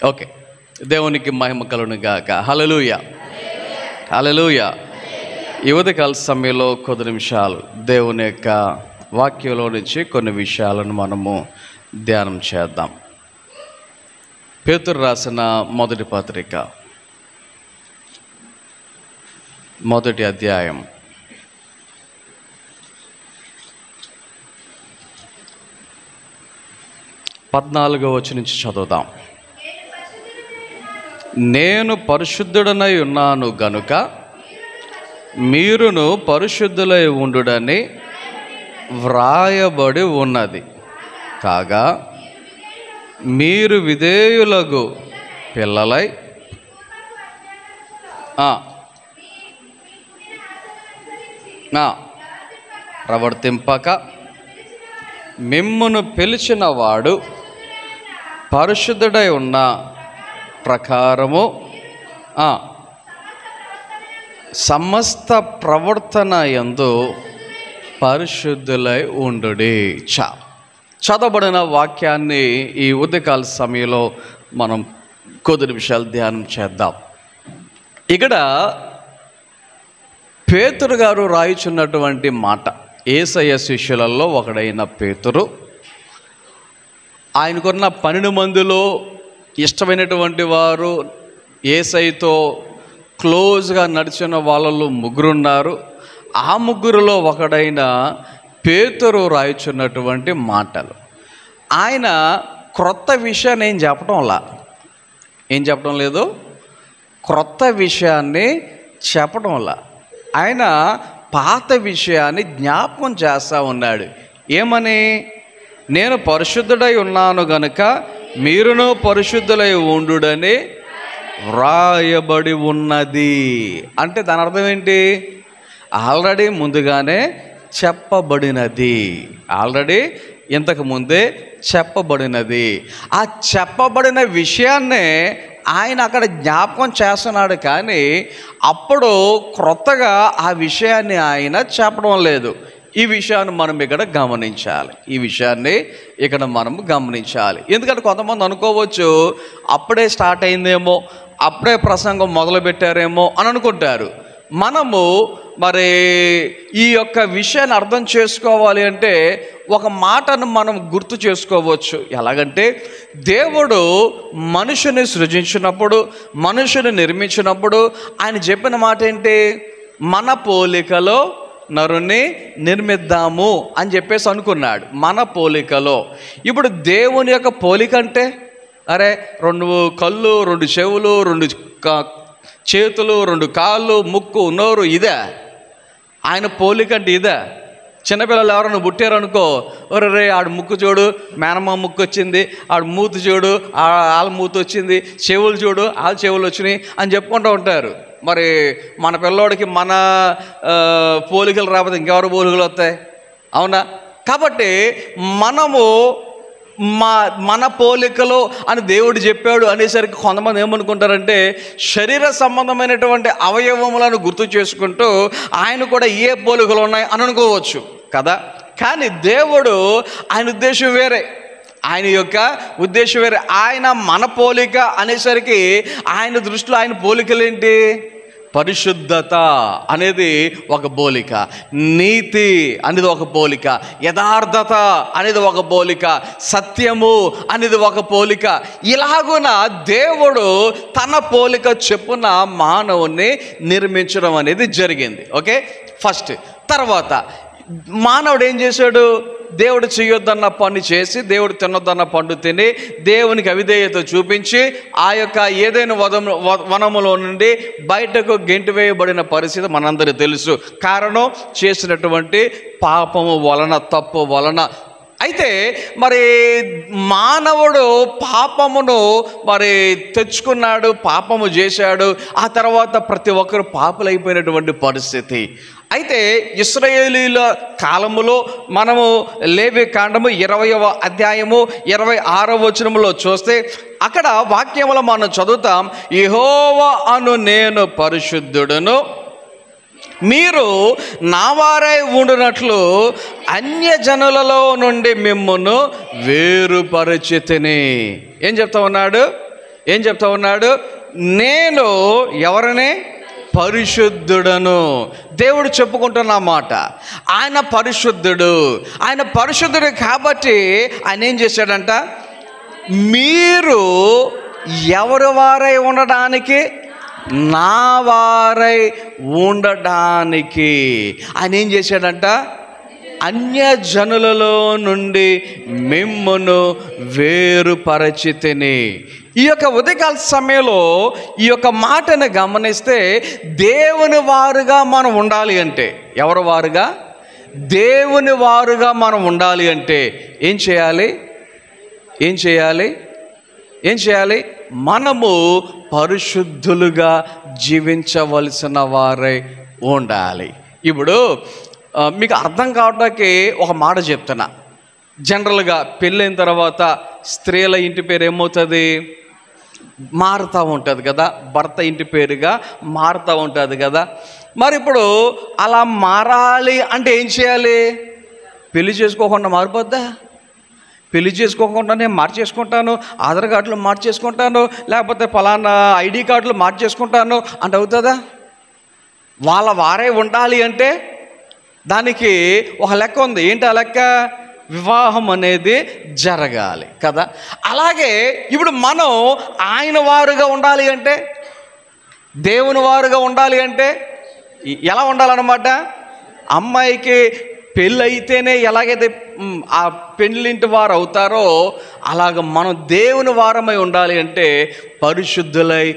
Okay, దేవునికి మహిమ కలుగును గాక. హల్లెలూయా, హల్లెలూయా. ఈ ఉదయకాల సమయంలో కొద్ది నిమిషాలు దేవుని యొక్క వాక్యంలో నుంచి కొన్ని విషయాలను మనము ధ్యానం చేద్దాం. పేతురు రాసిన మొదటి పత్రిక, మొదటి అధ్యాయం 14వ వచనం నుంచి చదువుదాం. నేను పరిశుద్ధుడనై ఉన్నాను గనుక మీరును పరిశుద్ధులై ఉండుడని వ్రాయబడి ఉన్నది. కాగా మీరు విధేయులగు పిల్లలై ప్రవర్తింపక మిమ్మును పిలిచిన వాడు పరిశుద్ధుడై ఉన్న ప్రకారము సమస్త ప్రవర్తన యందు పరిశుద్ధులై ఉండుడి. చదవబడిన వాక్యాన్ని ఈ ఉదయకాల సమయంలో మనం కొద్ది నిమిషాలు ధ్యానం చేద్దాం. ఇక్కడ పేతురు గారు రాయుచున్నటువంటి మాట, యేసయ్య శిష్యులలో ఒకడైన పేతురు, ఆయనకున్న 12 మందిలో ఇష్టమైనటువంటి వారు, యేసయ్యతో క్లోజ్గా నడిచిన వాళ్ళలో 3 ఉన్నారు. ఆ 3లో ఒకడైన పేతురు రాయుచున్నటువంటి మాటలు. ఆయన క్రొత్త విషయాన్ని ఏం చెప్పడం లేదు, క్రొత్త విషయాన్ని చెప్పడంలా. ఆయన పాత విషయాన్ని జ్ఞాపకం చేస్తూ ఉన్నాడు. ఏమని? నేను పరిశుద్ధుడై ఉన్నాను గనుక మీరును పరిశుద్ధులై ఉండుడని వ్రాయబడి ఉన్నది. అంటే దాని అర్థం ఏంటి? ఆల్రెడీ ముందుగానే చెప్పబడినది, ఆల్రెడీ ఇంతకు ముందే చెప్పబడినది. ఆ చెప్పబడిన విషయాన్నే ఆయన అక్కడ జ్ఞాపకం చేస్తున్నాడు. కానీ అప్పుడు క్రొత్తగా ఆ విషయాన్ని ఆయన చెప్పడం లేదు. ఈ విషయాన్ని మనం ఇక్కడ గమనించాలి, ఈ విషయాన్ని ఇక్కడ మనం గమనించాలి. ఎందుకంటే కొంతమంది అనుకోవచ్చు, అప్పుడే స్టార్ట్ అయిందేమో, అప్పుడే ప్రసంగం మొదలుపెట్టారేమో అని అనుకుంటారు. మనము మరి ఈ యొక్క విషయాన్ని అర్థం చేసుకోవాలి అంటే ఒక మాటను మనం గుర్తు చేసుకోవచ్చు. ఎలాగంటే, దేవుడు మనుషుని సృజించినప్పుడు, మనుషుని నిర్మించినప్పుడు ఆయన చెప్పిన మాట ఏంటి? మన పోలికలో నరుని నిర్మిద్దాము అని చెప్పేసి అనుకున్నాడు. మన పోలికలో. ఇప్పుడు దేవుని యొక్క పోలిక అంటే, అరే 2 కళ్ళు, 2 చెవులు, 2 చేతులు, 2 కాళ్ళు, ముక్కు, నోరు, ఇదే ఆయన పోలిక అంటే? ఇదే. చిన్నపిల్లలు ఎవరైనా పుట్టారనుకో, రే ఆడు ముక్కు చూడు, మేనమ్మ ముక్కు వచ్చింది, ఆడు మూతి చూడు, వాళ్ళ మూతి వచ్చింది, చెవులు చూడు, వాళ్ళ చెవులు వచ్చినాయి అని చెప్పుకుంటూ ఉంటారు. మరి మన పిల్లోడికి మన పోలికలు రాకపోతే ఇంకెవరు పోలికలు వస్తాయి? అవునా? కాబట్టి మనము మన పోలికలో అని దేవుడు చెప్పాడు అనేసరికి కొంతమంది ఏమనుకుంటారంటే, శరీర సంబంధమైనటువంటి అవయవములను గుర్తు చేసుకుంటూ ఆయన కూడా ఏ పోలికలు ఉన్నాయి అని అనుకోవచ్చు కదా. కానీ దేవుడు, ఆయన ఉద్దేశం వేరే, ఆయన యొక్క ఉద్దేశం వేరే. ఆయన మన పోలిక అనేసరికి ఆయన దృష్టిలో ఆయన పోలికలేంటి? పరిశుద్ధత అనేది ఒక పోలిక, నీతి అనేది ఒక పోలిక, యథార్థత అనేది ఒక పోలిక, సత్యము అనేది ఒక పోలిక. ఇలాగున దేవుడు తన పోలిక చెప్పున మానవుని నిర్మించడం అనేది జరిగింది. Okay, first. తర్వాత మానవుడు ఏం చేశాడు? దేవుడు చేయొద్దన్న పని చేసి, దేవుడు తినొద్దన్న పండు తిని, దేవునికి అవిధేయత చూపించి, ఆ యొక్క ఏదైనా వనములో నుండి బయటకు గెంటి వేయబడిన పరిస్థితి మనందరికీ తెలుసు. కారణం చేసినటువంటి పాపము వలన, తప్పు వలన. అయితే మరి మానవుడు పాపమును మరి తెచ్చుకున్నాడు, పాపము చేశాడు. ఆ తర్వాత ప్రతి ఒక్కరు పాపులైపోయినటువంటి పరిస్థితి. అయితే ఇశ్రాయేలీల కాలములో మనము లేవి కాండము 20వ అధ్యాయము 26వ వచనములో చూస్తే, అక్కడ వాక్యములో మనం చదువుతాం, యెహోవా అను నేను పరిశుద్ధుడను, మీరు నా వారై ఉండునట్లు అన్యజనులలో నుండి మిమ్మును వేరుపరచితిని. ఏం చెప్తా ఉన్నాడు? ఏం చెప్తా ఉన్నాడు? నేను ఎవరని? పరిశుద్ధుడను. దేవుడు చెప్పుకుంటున్న మాట. ఆయన పరిశుద్ధుడు. ఆయన పరిశుద్ధుడు కాబట్టి ఆయన ఏం చేశాడంట? మీరు ఎవరి వారై ఉండడానికి? నా వారై ఉండడానికి ఆయన ఏం చేశాడంట? అన్యజనులలో నుండి మిమ్మును వేరుపరచితిని. ఈ యొక్క ఉదయకాల సమయంలో ఈ యొక్క మాటను గమనిస్తే, దేవుని వారుగా మనం ఉండాలి అంటే, ఎవరి వారుగా? దేవుని వారుగా మనం ఉండాలి అంటే ఏం చేయాలి? ఏం చేయాలి? ఏం చేయాలి? మనము పరిశుద్ధులుగా జీవించవలసిన వారై ఉండాలి. ఇప్పుడు మీకు అర్థం కావడానికి ఒక మాట చెప్తున్నా. జనరల్గా పెళ్ళైన తర్వాత స్త్రీల ఇంటి పేరు ఏమవుతుంది? మారుతూ ఉంటుంది కదా. భర్త ఇంటి పేరుగా మారుతూ ఉంటుంది కదా. మరి ఇప్పుడు అలా మారాలి అంటే ఏం చేయాలి? పెళ్లి చేసుకోకుండా మారిపోద్దా? పెళ్లి చేసుకోకుండా నేను మార్చేసుకుంటాను, ఆధార్ కార్డులు మార్చేసుకుంటాను, లేకపోతే ఫలానా ఐడి కార్డులు మార్చేసుకుంటాను అంటే అవుతుందా? వాళ్ళ వారే ఉండాలి అంటే దానికి ఒక లెక్క ఉంది. ఏంటి ఆ లెక్క? వివాహం అనేది జరగాలి కదా. అలాగే ఇప్పుడు మనం ఆయన వారుగా ఉండాలి అంటే, దేవుని వారుగా ఉండాలి అంటే ఎలా ఉండాలన్నమాట? అమ్మాయికి పెళ్ళి అయితేనే ఎలాగైతే ఆ పెళ్ళింటి వారు అవుతారో అలాగ మనం దేవుని వారమై ఉండాలి అంటే పరిశుద్ధులై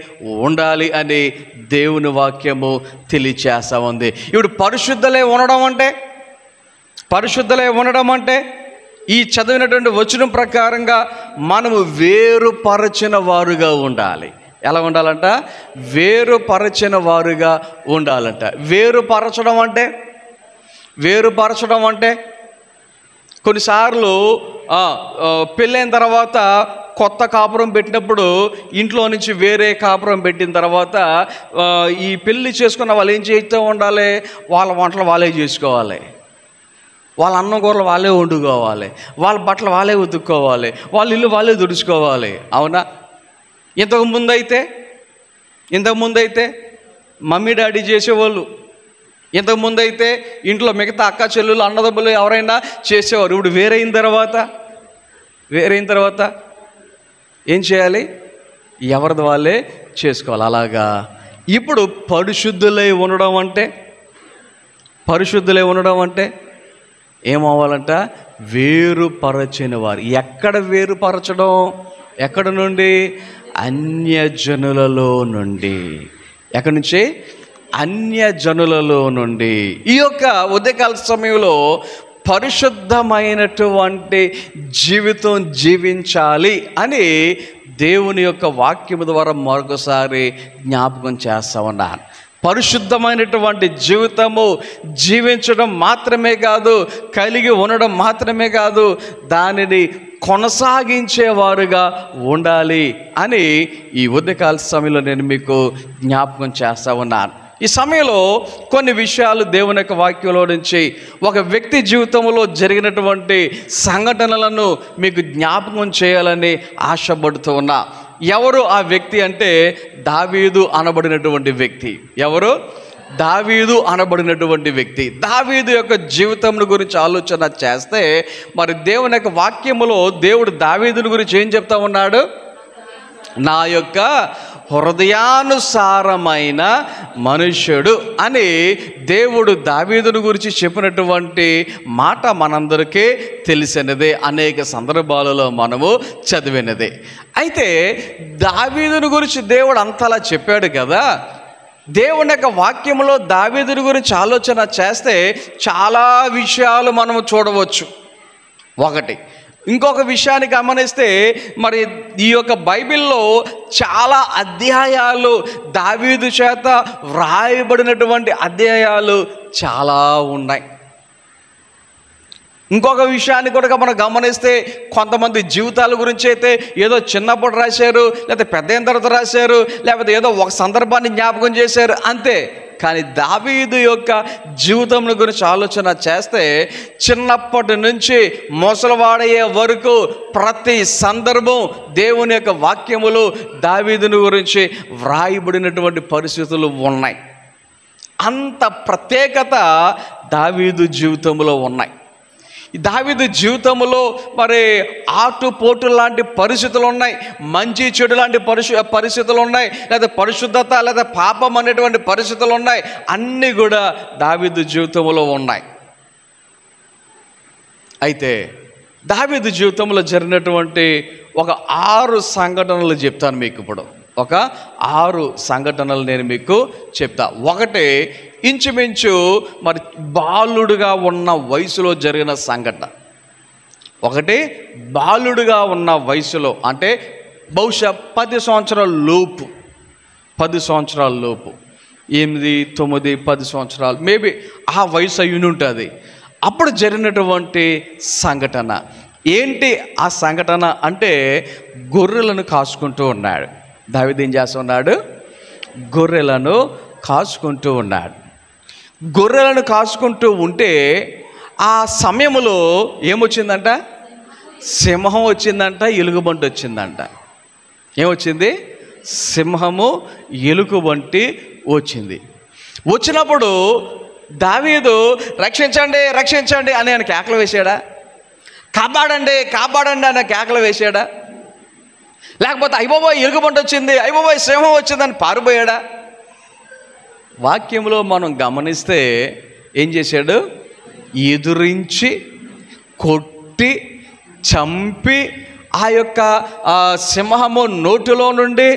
ఉండాలి అని దేవుని వాక్యము తెలియచేస్తా ఉంది. ఇప్పుడు పరిశుద్ధులై ఉండడం అంటే ఈ చదివినటువంటి వచనం ప్రకారంగా మనము వేరుపరచిన వారుగా ఉండాలి. ఎలా ఉండాలంట? వేరుపరచిన వారుగా ఉండాలంట. వేరుపరచడం అంటే కొన్నిసార్లు పెళ్ళైన తర్వాత కొత్త కాపురం పెట్టినప్పుడు ఇంట్లో నుంచి వేరే కాపురం పెట్టిన తర్వాత ఈ పెళ్ళి చేసుకున్న వాళ్ళు ఏం చేస్తూ ఉండాలి? వాళ్ళ వంటలు వాళ్ళే చేసుకోవాలి, వాళ్ళ అన్నం కూరలు వాళ్ళే వండుకోవాలి, వాళ్ళ బట్టలు వాళ్ళే ఉతుక్కోవాలి, వాళ్ళ ఇల్లు వాళ్ళే తుడుచుకోవాలి. అవునా? ఇంతకుముందు అయితే మమ్మీ డాడీ చేసేవాళ్ళు. ఇంతకుముందైతే ఇంట్లో మిగతా అక్క చెల్లెలు అన్నదమ్ములు ఎవరైనా చేసేవారు. ఇప్పుడు వేరైన తర్వాత ఏం చేయాలి? ఎవరిది వాళ్ళే చేసుకోవాలి. అలాగా ఇప్పుడు పరిశుద్ధులై ఉండడం అంటే ఏమవ్వాలంట? వేరుపరచిన వారు. ఎక్కడ వేరుపరచడం? ఎక్కడ నుండి? అన్యజనులలో నుండి. ఎక్కడి నుంచి? అన్యజనులలో నుండి. ఈ యొక్క ఉదయకాల సమయంలో పరిశుద్ధమైనటువంటి జీవితం జీవించాలి అని దేవుని యొక్క వాక్యము ద్వారా మరొకసారి జ్ఞాపకం చేస్తా ఉన్నాను. పరిశుద్ధమైనటువంటి జీవితము జీవించడం మాత్రమే కాదు, కలిగి ఉండడం మాత్రమే కాదు, దానిని కొనసాగించేవారుగా ఉండాలి అని ఈ ఉదయకాల సమయంలో నేను మీకు జ్ఞాపకం చేస్తా ఉన్నాను. ఈ సమయంలో కొన్ని విషయాలు దేవుని యొక్క వాక్యంలో నుంచి ఒక వ్యక్తి జీవితంలో జరిగినటువంటి సంఘటనలను మీకు జ్ఞాపకం చేయాలని ఆశపడుతూ ఉన్నా. ఎవరు ఆ వ్యక్తి అంటే దావీదు అనబడినటువంటి వ్యక్తి. ఎవరు? దావీదు అనబడినటువంటి వ్యక్తి. దావీదు యొక్క జీవితం గురించి ఆలోచన చేస్తే మరి దేవుని యొక్క వాక్యములో దేవుడు దావీదుని గురించి ఏం చెప్తా ఉన్నాడు? నా యొక్క హృదయానుసారమైన మనుష్యుడు అని దేవుడు దావీదుని గురించి చెప్పినటువంటి మాట మనందరికీ తెలిసినదే, అనేక సందర్భాలలో మనము చదివినదే. అయితే దావీదుని గురించి దేవుడు అంతలా చెప్పాడు కదా. దేవుని యొక్క వాక్యంలో దావీదుని గురించి ఆలోచన చేస్తే చాలా విషయాలు మనము చూడవచ్చు. ఒకటి, ఇంకొక విషయాన్ని గమనిస్తే మరి ఈ యొక్క బైబిల్లో చాలా అధ్యాయాలు, దావీదు చేత వ్రాయబడినటువంటి అధ్యాయాలు చాలా ఉన్నాయి. ఇంకొక విషయాన్ని కూడా మనం గమనిస్తే కొంతమంది జీవితాల గురించి అయితే ఏదో చిన్నప్పుడు రాశారు, లేకపోతే పెద్ద అయిన తర్వాత రాశారు, లేకపోతే ఏదో ఒక సందర్భాన్ని జ్ఞాపకం చేశారు అంతే. కానీ దావీదు యొక్క జీవితం గురించి ఆలోచన చేస్తే చిన్నప్పటి నుంచి ముసలివాడయ్యే వరకు ప్రతి సందర్భం దేవుని యొక్క వాక్యములు దావీదుని గురించి వ్రాయబడినటువంటి పరిస్థితులు ఉన్నాయి. అంత ప్రత్యేకత దావీదు జీవితంలో ఉన్నాయి. దావీదు జీవితంలో మరి ఆటుపోటు లాంటి పరిస్థితులు ఉన్నాయి, మంచి చెడు లాంటి పరిస్థితులు ఉన్నాయి, లేదా పరిశుద్ధత లేదా పాపం అనేటువంటి పరిస్థితులు ఉన్నాయి. అన్నీ కూడా దావీదు జీవితంలో ఉన్నాయి. అయితే దావీదు జీవితంలో జరిగినటువంటి ఒక 6 సంఘటనలు చెప్తాను మీకు. ఇప్పుడు ఒక 6 సంఘటనలు నేను మీకు చెప్తా. ఒకటి ఇంచుమించు మరి బాలుడుగా ఉన్న వయసులో జరిగిన సంఘటన. ఒకటి బాలుడుగా ఉన్న వయసులో అంటే బహుశా 10 సంవత్సరాల లోపు, 10 సంవత్సరాల లోపు, 8, 9, 10 సంవత్సరాలు మేబీ ఆ వయసు అయ్యి ఉంటుంది. అప్పుడు జరిగినటువంటి సంఘటన ఏంటి? ఆ సంఘటన అంటే గొర్రెలను కాసుకుంటూ ఉన్నాడు. దావీదు ఏం చేస్తున్నాడు? గొర్రెలను కాసుకుంటూ ఉన్నాడు. గొర్రెలను కాసుకుంటూ ఉంటే ఆ సమయంలో ఏమొచ్చిందంట? సింహం వచ్చిందంట, ఎలుగుబంటి వచ్చిందంట. ఏమొచ్చింది? సింహము ఎలుగుబంటి వచ్చింది. వచ్చినప్పుడు దావీదు రక్షించండి రక్షించండి అని ఆయన కేకలు వేసాడా? కాపాడండి కాపాడండి అనే కేకలు వేసాడా? లేకపోతే అయ్యబాబోయ్ ఎలుగుబంటి వచ్చింది, అయ్యబాబోయ్ సింహం వచ్చిందని పారిపోయాడా? వాక్యంలో మనం గమనిస్తే ఏం చేశాడు? ఎదురించి కొట్టి చంపి ఆ యొక్క సింహము నోటిలో నుండి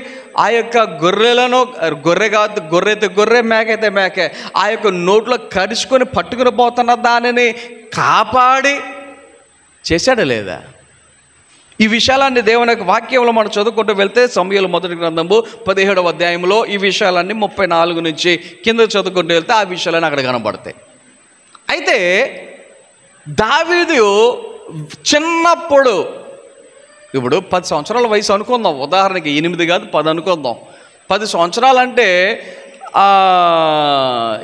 ఆ యొక్క గొర్రెలను, గొర్రె కాదు గొర్రెతే గొర్రె, మేకైతే మేకే, ఆ యొక్క నోట్లో కరుచుకొని పట్టుకుని పోతున్న దానిని కాపాడి చేశాడా లేదా? ఈ విషయాలన్నీ దేవుని యొక్క వాక్యంలో మనం చదువుకుంటూ వెళ్తే సమూయేలు మొదటి గ్రంథము 17వ అధ్యాయంలో ఈ విషయాలన్నీ 34 నుంచి కింద చదువుకుంటూ వెళ్తే ఆ విషయాలన్నీ అక్కడ కనబడతాయి. అయితే దావీదు చిన్నప్పుడు, ఇప్పుడు 10 సంవత్సరాల వయసు అనుకుందాం, ఉదాహరణకి 8 కాదు 10 అనుకుందాం. 10 సంవత్సరాలు అంటే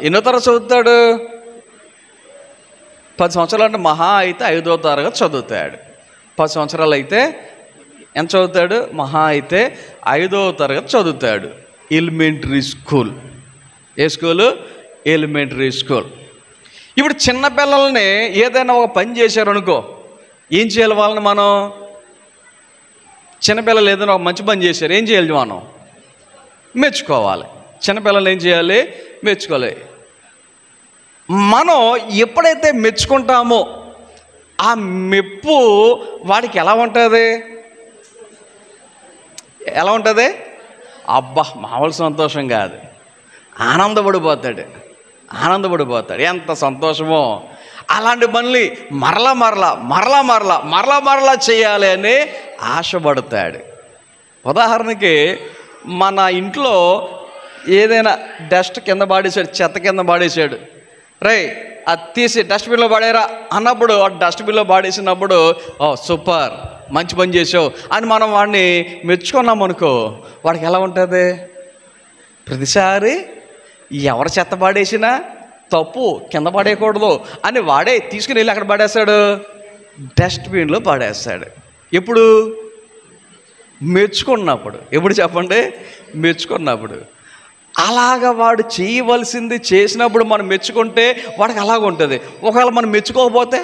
ఎన్నో తరగతి చదువుతాడు? 10 సంవత్సరాలు అంటే మహా అయితే 5వ తరగతి చదువుతాడు. 10 సంవత్సరాలు అయితే ఎంత చదువుతాడు? మహా అయితే 5వ తరగతి చదువుతాడు. Elementary school. ఏ స్కూలు? Elementary school. ఇప్పుడు చిన్నపిల్లల్ని ఏదైనా ఒక పని చేశారనుకో, ఏం చేయాలి వాళ్ళని మనం? చిన్నపిల్లలు ఏదైనా ఒక మంచి పని చేశారు, ఏం చేయాలి మనం? మెచ్చుకోవాలి. చిన్నపిల్లలు ఏం చేయాలి? మెచ్చుకోవాలి. మనం ఎప్పుడైతే మెచ్చుకుంటామో ఆ మెప్పు వాడికి ఎలా ఉంటుంది? ఎలా ఉంటుంది? అబ్బా మామూలు సంతోషం కాదు, ఆనందపడిపోతాడు. ఎంత సంతోషమో! అలాంటి పనులు మరలా చేయాలి అని ఆశపడతాడు. ఉదాహరణకి మన ఇంట్లో ఏదైనా డస్ట్ కింద పాడేశాడు, చెత్త కింద పాడేశాడు, రై అది తీసి డస్ట్బిన్లో పడేరా అన్నప్పుడు, ఆ డస్ట్బిన్లో పాడేసినప్పుడు ఓ సూపర్ మంచి పని చేసావు అని మనం వాడిని మెచ్చుకున్నాం అనుకో, వాడికి ఎలా ఉంటుంది? ప్రతిసారి ఎవరు చెత్త పాడేసినా తప్పు, కింద పడేయకూడదు అని వాడే తీసుకుని వెళ్ళి అక్కడ పడేస్తాడు, డస్ట్బిన్లో పడేస్తాడు. ఎప్పుడు? మెచ్చుకున్నప్పుడు. ఎప్పుడు చెప్పండి? మెచ్చుకున్నప్పుడు. అలాగ వాడు చేయవలసింది చేసినప్పుడు మనం మెచ్చుకుంటే వాడికి అలాగ ఉంటుంది. ఒకవేళ మనం మెచ్చుకోకపోతే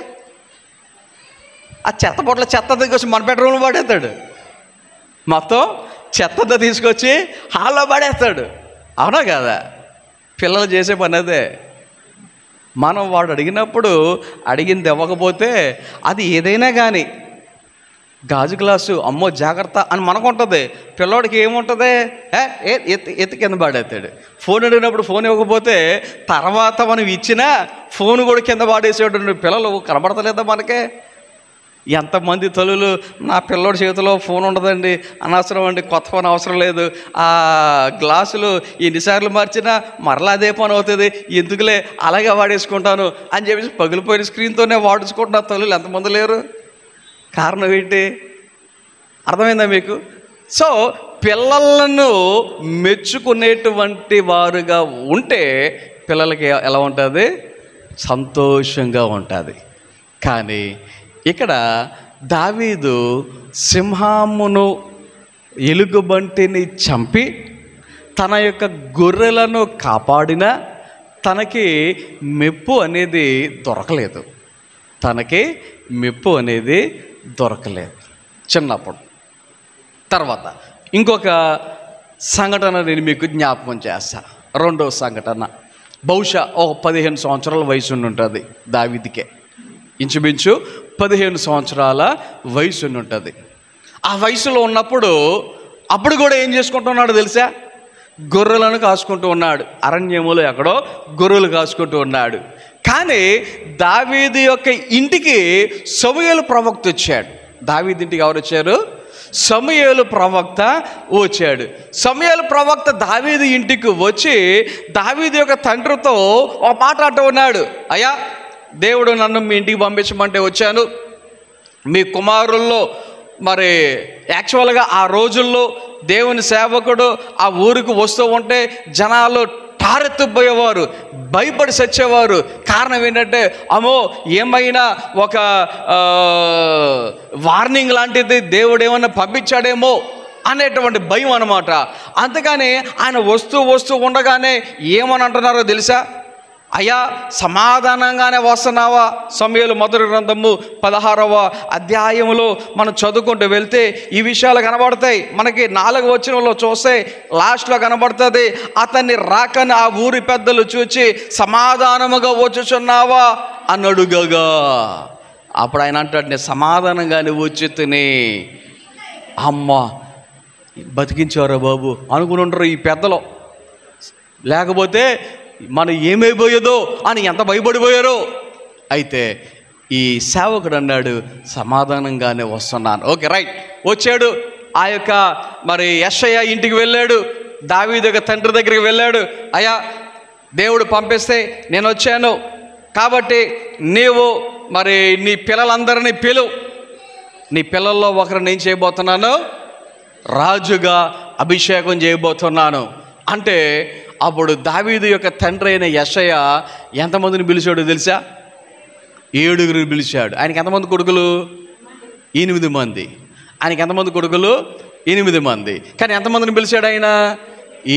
ఆ చెత్త పొట్ల చెత్త తీసుకొచ్చి మన బెడ్రూమ్లో పడేస్తాడు, మొత్తం చెత్త తీసుకొచ్చి హాల్లో పడేస్తాడు. అవునా కదా? పిల్లలు చేసే పని అదే. మనం వాడు అడిగినప్పుడు అడిగింది ఇవ్వకపోతే అది ఏదైనా కానీ గాజు గ్లాసు అమ్మో జాగ్రత్త అని మనకుంటుంది, పిల్లోడికి ఏముంటుంది? ఎత్తి కింద పాడేస్తాడు. ఫోన్ అడిగినప్పుడు ఫోన్ ఇవ్వకపోతే తర్వాత మనం ఇచ్చినా ఫోన్ కూడా కింద పాడేసేవాడు. పిల్లలు కనబడతలేదా మనకే? ఎంతమంది తల్లులు నా పిల్లోడి చేతిలో ఫోన్ ఉండదండి, అనవసరం అండి, కొత్త ఫోన్ అవసరం లేదు, ఆ గ్లాసులు ఎన్నిసార్లు మార్చినా మరలా అదే పని అవుతుంది, ఎందుకులే అలాగే వాడేసుకుంటాను అని చెప్పేసి పగిలిపోయిన స్క్రీన్తోనే వాడుచుకుంటున్న తల్లులు ఎంతమంది లేరు? కారణం ఏంటి? అర్థమైందా మీకు? సో పిల్లలను మెచ్చుకునేటువంటి వారుగా ఉంటే పిల్లలకి ఎలా ఉంటుంది? సంతోషంగా ఉంటుంది. కానీ ఇక్కడ దావీదు సింహమును ఎలుగుబంటిని చంపి తన యొక్క గొర్రెలను కాపాడిన తనకి మెప్పు అనేది దొరకలేదు. చిన్నప్పుడు. తర్వాత ఇంకొక సంఘటన నేను మీకు జ్ఞాపకం చేస్తా. రెండో సంఘటన బహుశా ఒక 15 సంవత్సరాల వయసు ఉంటుంది దావీదుకే. ఇంచుమించు 15 సంవత్సరాల వయసు ఉంటుంది. ఆ వయసులో ఉన్నప్పుడు అప్పుడు కూడా ఏం చేసుకుంటున్నాడు తెలుసా? గొర్రెలను కాసుకుంటూ ఉన్నాడు. అరణ్యములో ఎక్కడో గొర్రెలు కాసుకుంటూ ఉన్నాడు. కానీ దావీదు యొక్క ఇంటికి సమూయేలు ప్రవక్త వచ్చాడు. దావీదు ఇంటికి ఎవరు వచ్చారు? సమూయేలు ప్రవక్త వచ్చాడు. సమూయేలు ప్రవక్త దావీదు ఇంటికి వచ్చి దావీదు యొక్క తండ్రితో ఒక మాట అంటూ ఉన్నాడు. అయ్యా, దేవుడు నన్ను మీ ఇంటికి పంపించమంటే వచ్చాను. మీ కుమారుల్లో మరి యాక్చువల్గా ఆ రోజుల్లో దేవుని సేవకుడు ఆ ఊరికి వస్తూ ఉంటే జనాలు టారెత్తిపోయేవారు, భయపడి సచ్చేవారు. కారణం ఏంటంటే అమ్మో ఏమైనా ఒక వార్నింగ్ లాంటిది దేవుడు ఏమన్నా పంపించాడేమో అనేటువంటి భయం అన్నమాట. అంతగానే ఆయన వస్తూ ఉండగానే ఏమని అంటున్నారో తెలుసా? అయ్యా, సమాధానంగానే వస్తున్నావా? సమూయేలు మొదటి గ్రంథము 16వ అధ్యాయములో మనం చదువుకుంటూ వెళ్తే ఈ విషయాలు కనబడతాయి. మనకి 4వ వచనంలో చూస్తే లాస్ట్లో కనబడుతుంది, అతన్ని రాకని ఆ ఊరి పెద్దలు చూచి సమాధానముగా వచ్చుచున్నావా అని అడుగగా, అప్పుడు ఆయన అంటాడు, నేను సమాధానంగానే వచ్చి తిని. అమ్మ, బతికించారా బాబు అనుకుని ఉంటారు ఈ పెద్దలు. లేకపోతే మనం ఏమైపోయేదో అని ఎంత భయపడిపోయారో. అయితే ఈ సేవకుడు అన్నాడు, సమాధానంగానే వస్తున్నాను. Okay, right. వచ్చాడు. ఆ యొక్క మరి యెషయా ఇంటికి వెళ్ళాడు. దావీదు యొక్క తండ్రి దగ్గరికి వెళ్ళాడు. అయ్యా, దేవుడు పంపిస్తే నేను వచ్చాను కాబట్టి నీవు మరి నీ పిల్లలందరినీ పిలువు. నీ పిల్లల్లో ఒకరిని ఏం చేయబోతున్నాను? రాజుగా అభిషేకం చేయబోతున్నాను అంటే అప్పుడు దావీదు యొక్క తండ్రి అయిన యెషయా ఎంతమందిని పిలిచాడో తెలుసా? 7 పిలిచాడు. ఆయనకి ఎంతమంది కొడుకులు? 8 మంది. ఆయనకి ఎంతమంది కొడుకులు? 8 మంది. కానీ ఎంతమందిని పిలిచాడు ఆయన?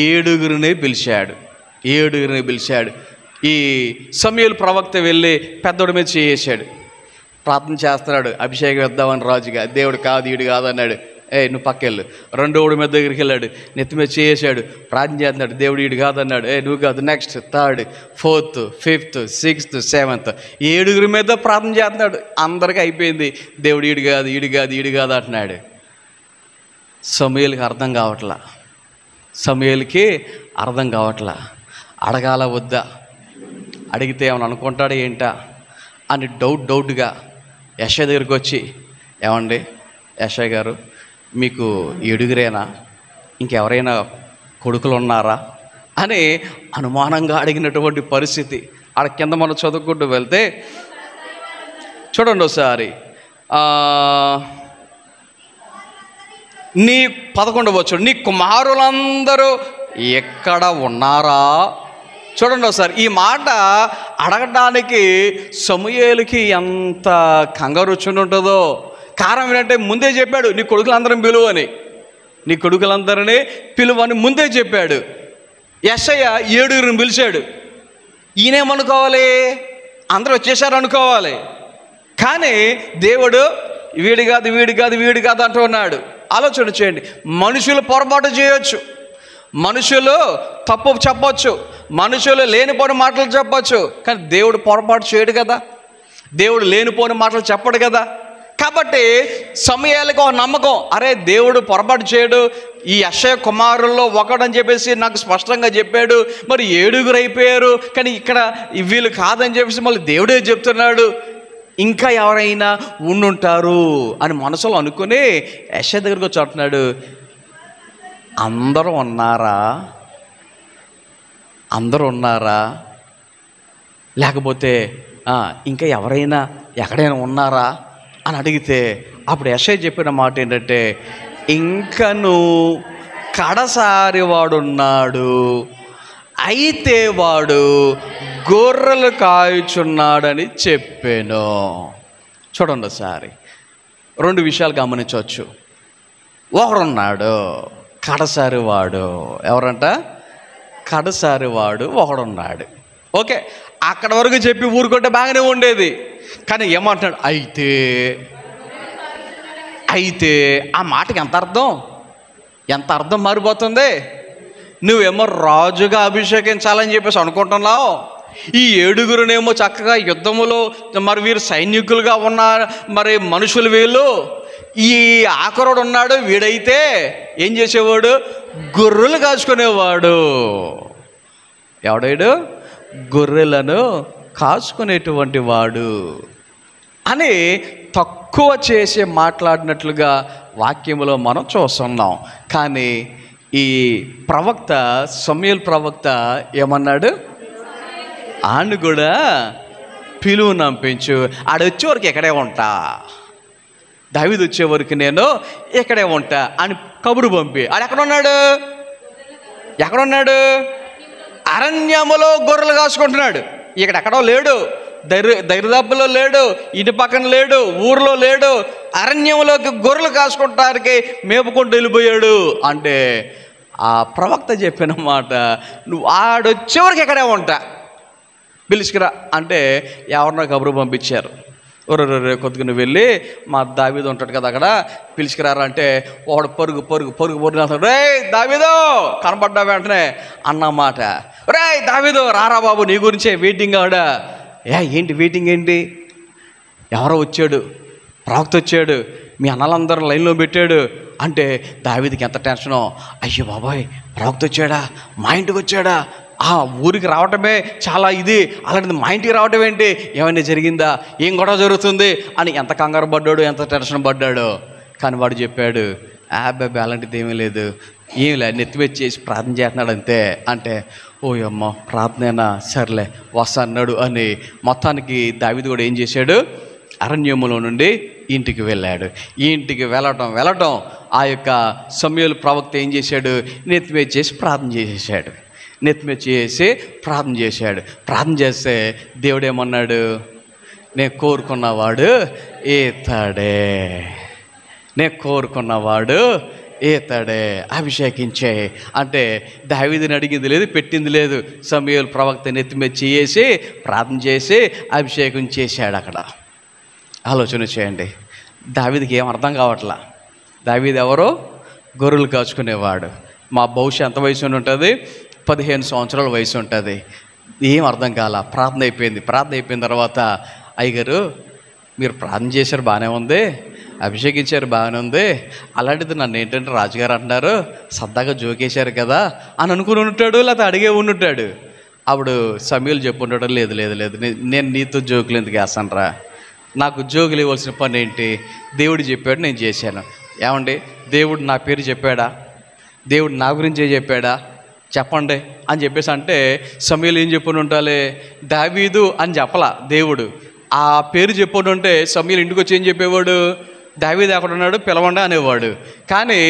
7 పిలిచాడు. ఈ సమూయేలు ప్రవక్త వెళ్ళి పెద్దోడి మీద చేసాడు, ప్రార్థన చేస్తున్నాడు, అభిషేకం ఇద్దామని రాజుగా. దేవుడు కాదు, ఈడు కాదు అన్నాడు. నువ్వు పక్కెళ్ళు. రెండోడి మీద దగ్గరికి వెళ్ళాడు, నెత్తి మీద చేసాడు, ప్రార్థన చేస్తున్నాడు, దేవుడు ఈడు కాదన్నాడు. నువ్వు కాదు. Next 3rd, 4th, 5th, 6th, 7th 7 మీద ప్రార్థన చేస్తున్నాడు. అందరికీ అయిపోయింది. దేవుడు ఈడు కాదు అంటున్నాడు. సమూయేలుకి అర్థం కావట్లా. అడగాల వద్దా, అడిగితే ఏమని అనుకుంటాడు ఏంటా అని డౌట్గా యెషయా దగ్గరికి వచ్చి, ఏమండి యెషయా గారు, మీకు 7 ఇంకెవరైనా కొడుకులు ఉన్నారా అని అనుమానంగా అడిగినటువంటి పరిస్థితి. ఆడ కింద మనం చదువుకుంటూ వెళ్తే చూడండి ఒకసారి, నీ 11వ వచనం, నీ కుమారులందరూ ఎక్కడ ఉన్నారా? చూడండి ఒకసారి. ఈ మాట అడగడానికి సమూయేలుకి ఎంత కంగారు వచ్చి ఉంటుందో. కారణం ఏంటంటే ముందే చెప్పాడు, నీ కొడుకులందరిని పిలువని ముందే చెప్పాడు. యెషయా 7 పిలిచాడు. ఈయనేమనుకోవాలి? అందరూ వచ్చేసారు అనుకోవాలి. కానీ దేవుడు వీడు కాదు అంటూ ఉన్నాడు. ఆలోచన చేయండి. మనుషులు పొరపాటు చేయొచ్చు, మనుషులు తప్పు చెప్పొచ్చు, మనుషులు లేనిపోని మాటలు చెప్పొచ్చు. కానీ దేవుడు పొరపాటు చేయడు కదా, దేవుడు లేనిపోని మాటలు చెప్పడు కదా. కాబట్టి సమూయేలుకు ఒక నమ్మకం, అరే దేవుడు పొరపాటు చేయడు, ఈ యెషయా కుమారుల్లో ఒకడని చెప్పేసి నాకు స్పష్టంగా చెప్పాడు. మరి 7 అయిపోయారు, కానీ ఇక్కడ వీళ్ళు కాదని చెప్పేసి మళ్ళీ దేవుడే చెప్తున్నాడు. ఇంకా ఎవరైనా ఉండుంటారు అని మనసులో అనుకుని యెషయా దగ్గరికి వచ్చి అంటున్నాడు, అందరూ ఉన్నారా? అందరూ ఉన్నారా? లేకపోతే ఇంకా ఎవరైనా ఎక్కడైనా ఉన్నారా అని అడిగితే అప్పుడు యెషయా చెప్పిన మాట ఏంటంటే, ఇంకను కడసారి వాడున్నాడు, అయితే వాడు గొర్రెలు కాయుచున్నాడని చెప్పాను. చూడండి ఒకసారి, రెండు విషయాలు గమనించవచ్చు. ఒకడున్నాడు కడసారి వాడు. ఎవరంట? కడసారి వాడు ఒకడున్నాడు. ఓకే, అక్కడ వరకు చెప్పి ఊరుకుంటే బాగానే ఉండేది. కానీ ఏమంటున్నాడు? అయితే ఆ మాటకి ఎంత అర్థం మారిపోతుంది. నువ్వేమో రాజుగా అభిషేకించాలని చెప్పేసి అనుకుంటున్నావు. ఈ 7గురునేమో చక్కగా యుద్ధములో మరి వీరు సైనికులుగా ఉన్న మరి మనుషులు వీళ్ళు. ఈ ఆఖరుడు ఉన్నాడు, వీడైతే ఏం చేసేవాడు? గొర్రెలు కాచుకునేవాడు. ఎవడాడు? గొర్రెలను కాచుకునేటువంటి వాడు అని తక్కువ చేసి మాట్లాడినట్లుగా వాక్యములో మనం చూస్తున్నాం. కానీ ఈ ప్రవక్త సమూయేలు ప్రవక్త ఏమన్నాడు? ఆడిని కూడా పిలువు నంపించు, ఆడొచ్చే వరకు ఎక్కడే ఉంటా, దావీదు వచ్చే వరకు నేను ఎక్కడే ఉంటా అని కబురు పంపి. ఆడు ఎక్కడున్నాడు? అరణ్యములో గొర్రెలు కాసుకుంటున్నాడు. ఇక్కడ ఎక్కడో లేడు, దరిదాపులో లేడు, ఇంటి పక్కన లేడు, ఊర్లో లేడు, అరణ్యంలోకి గొర్రెలు కాసుకుంటానికి మేపుకుంటూ వెళ్ళిపోయాడు. అంటే ఆ ప్రవక్త చెప్పిన మాట, నువ్వు ఆడొచ్చేవరకు ఎక్కడే ఉంటా, పిలుచుకురా అంటే ఎవరినో కబురు పంపించారు. కొద్దిగా నువ్వు వెళ్ళి మా దావీదు ఉంటాడు కదా అక్కడ, పిలుచుకురారా అంటే వాడు పరుగు రే దావీదు కనపడ్డా వెంటనే అన్నమాట, రే దావీదు రారా బాబు, నీ గురించే వెయిటింగ్ ఆవిడ. ఏంటి వెయిటింగ్ ఏంటి? ఎవరో వచ్చాడు, ప్రవక్త వచ్చాడు, మీ అన్నలందరూ లైన్లో పెట్టాడు అంటే దావీదుకి ఎంత టెన్షనో. అయ్యో బాబాయ్, ప్రవక్త వచ్చాడా, మా ఇంటికి వచ్చాడా, ఊరికి రావటమే చాలా ఇది, అలాంటిది మా ఇంటికి రావటం ఏంటి, ఏమైనా జరిగిందా, ఏం గొడవ జరుగుతుంది అని ఎంత కంగారు పడ్డాడు, ఎంత టెన్షన్ పడ్డాడు. కానీ వాడు చెప్పాడు, బాబా అలాంటిది ఏమీ లేదు, ఏమి లేదు, నెత్తివెచ్చేసి ప్రార్థన చేస్తున్నాడు అంతే. అంటే ఓయమ్మ ప్రార్థనేనా, సర్లే వస్తా అన్నాడు అని మొత్తానికి దావీదు కూడా ఏం చేశాడు? అరణ్యములో నుండి ఇంటికి వెళ్ళాడు. ఇంటికి వెళ్ళటం ఆ యొక్క సమూయేలు ప్రవక్త ఏం చేశాడు? నెత్తివెచ్చేసి ప్రార్థన చేసేసాడు. ప్రార్థన చేస్తే దేవుడు ఏమన్నాడు? నేను కోరుకున్నవాడు ఈతడే, అభిషేకించే అంటే దావీదుని అడిగింది లేదు, పెట్టింది లేదు. సమూయేలు ప్రవక్త నెత్తిమీద చేసి ప్రార్థన చేసి అభిషేకం చేశాడు. అక్కడ ఆలోచన చేయండి. దావీదుకి ఏం అర్థం కావట్లా. దావీదు ఎవరో? గొర్రెలు కాచుకునేవాడు. మా భవిష్యత్ ఎంత వయసు ఉంటుంది? 15 సంవత్సరాల వయసు ఉంటుంది. ఏం అర్థం కాల. ప్రార్థన అయిపోయిన తర్వాత, అయ్యగారు మీరు ప్రార్థన చేశారు బాగానే ఉంది, అభిషేకించారు బాగానే ఉంది, అలాంటిది నన్ను ఏంటంటే రాజుగారు అంటున్నారు, సరదాగా జోకేశారు కదా అని అనుకుని ఉంటాడు, లేకపోతే అడిగే ఉంటాడు. అప్పుడు సమూయేలు చెప్పుంటాడు, లేదు నేను నీతో జోకులు ఎందుకు వేస్తానురా, నాకు జోకులు ఇవ్వాల్సిన పని ఏంటి, దేవుడు చెప్పాడు నేను చేశాను. ఏమండి, దేవుడు నా పేరు చెప్పాడా? దేవుడు నా గురించే చెప్పాడా? చెప్పండి అని చెప్పేసి అంటే సమూయేలు ఏం చెప్పుని ఉండాలి? దావీదు అని చెప్పలా దేవుడు. ఆ పేరు చెప్పుని ఉంటే సమూయేలు ఇంటికి వచ్చి ఏం చెప్పేవాడు? దావీదు ఎక్కడ ఉన్నాడు పిలవండి అనేవాడు. కానీ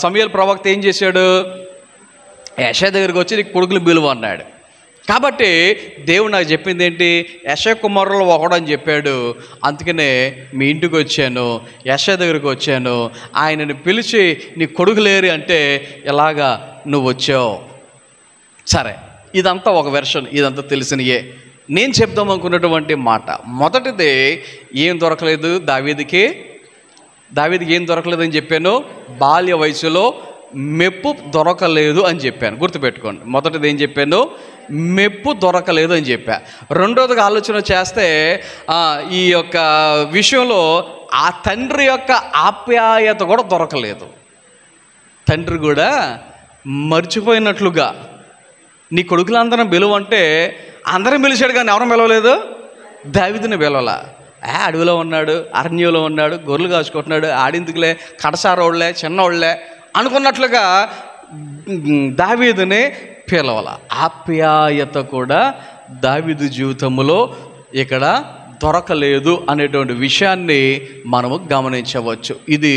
సమూయేలు ప్రవక్త ఏం చేశాడు? యెషయా దగ్గరికి వచ్చి నీకు కొడుకులు పిలువ అన్నాడు. కాబట్టి దేవుడు నాకు చెప్పింది ఏంటి? యెషయా కుమారులు ఒకడని చెప్పాడు. అందుకనే మీ ఇంటికి వచ్చాను, యెషయా దగ్గరికి వచ్చాను, ఆయనని పిలిచి నీ కొడుకు లేరు అంటే ఎలాగా నువ్వు వచ్చావు. సరే, ఇదంతా ఒక వెర్షన్, ఇదంతా తెలిసినయే. నేను చెప్దాం అనుకున్నటువంటి మాట మొదటిది ఏం దొరకలేదు దావీదుకి ఏం దొరకలేదని చెప్పాను? బాల్య వయసులో మెప్పు దొరకలేదు అని చెప్పాను. గుర్తుపెట్టుకోండి, మొదటిది ఏం చెప్పాను? మెప్పు దొరకలేదు అని చెప్పా. రెండోదిగా ఆలోచన చేస్తే ఈ యొక్క విషయంలో ఆ తండ్రి యొక్క ఆప్యాయత కూడా దొరకలేదు. తండ్రి కూడా మర్చిపోయినట్లుగా, నీ కొడుకులందరం పిలువంటే అందరం పిలిచాడు కానీ ఎవరం పిలవలేదు. దావీదుని పిలవలా. అడవిలో ఉన్నాడు, అరణ్యంలో ఉన్నాడు, గొర్రెలు కాచుకుంటున్నాడు, ఆడిందుకులే, కడసారోళ్లే, చిన్నోళ్లే అనుకున్నట్లుగా దావీదుని పిలవల. ఆప్యాయత కూడా దావీదు జీవితంలో ఇక్కడ దొరకలేదు అనేటువంటి విషయాన్ని మనము గమనించవచ్చు. ఇది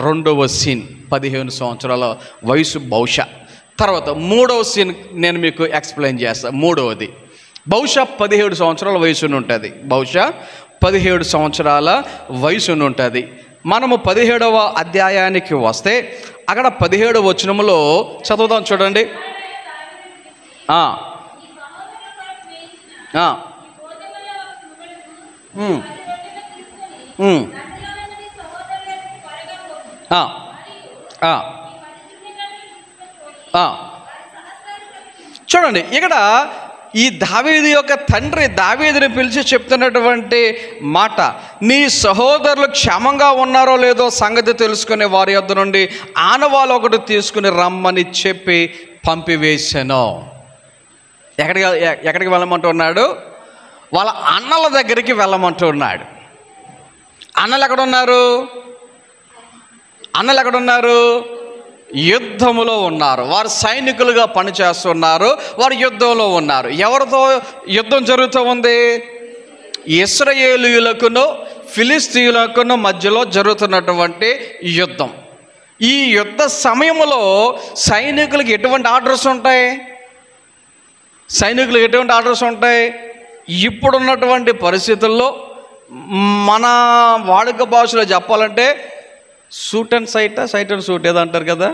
రెండవ సీన్, 15 సంవత్సరాల వయసు బహుశా. తర్వాత మూడవ సీన్ నేను మీకు ఎక్స్ప్లెయిన్ చేస్తాను. మూడవది బహుశా 17 సంవత్సరాల వయసుని ఉంటుంది, బహుశా 17 సంవత్సరాల వయసుని ఉంటుంది. మనము 17వ అధ్యాయానికి వస్తే అక్కడ 17వ వచనంలో చదువుదాం, చూడండి. చూడండి, ఇక్కడ ఈ దావీదు యొక్క తండ్రి దావీదుని పిలిచి చెప్తున్నటువంటి మాట, నీ సహోదరులు క్షేమంగా ఉన్నారో లేదో సంగతి తెలుసుకునే వారి యొద్ద నుండి ఆనవాళ్ళు ఒకటి తీసుకుని రమ్మని చెప్పి పంపివేశాను. ఎక్కడికి వెళ్ళమంటున్నాడు? వాళ్ళ అన్నల దగ్గరికి వెళ్ళమంటున్నాడు. అన్నలు ఎక్కడున్నారు? అన్నలు ఎక్కడున్నారు? యుద్ధములో ఉన్నారు. వారు సైనికులుగా పనిచేస్తున్నారు, వారు యుద్ధంలో ఉన్నారు. ఎవరితో యుద్ధం జరుగుతూ ఉంది? ఇశ్రాయేలీయులకును ఫిలిస్తీయులకును మధ్యలో జరుగుతున్నటువంటి యుద్ధం. ఈ యుద్ధ సమయంలో సైనికులకు ఎటువంటి ఆర్డర్స్ ఉంటాయి? సైనికులకు ఎటువంటి ఆర్డర్స్ ఉంటాయి? ఇప్పుడున్నటువంటి పరిస్థితుల్లో మన వాడుక భాషలో చెప్పాలంటే suit and sight, sight and suit ఏదో అంటారు కదా,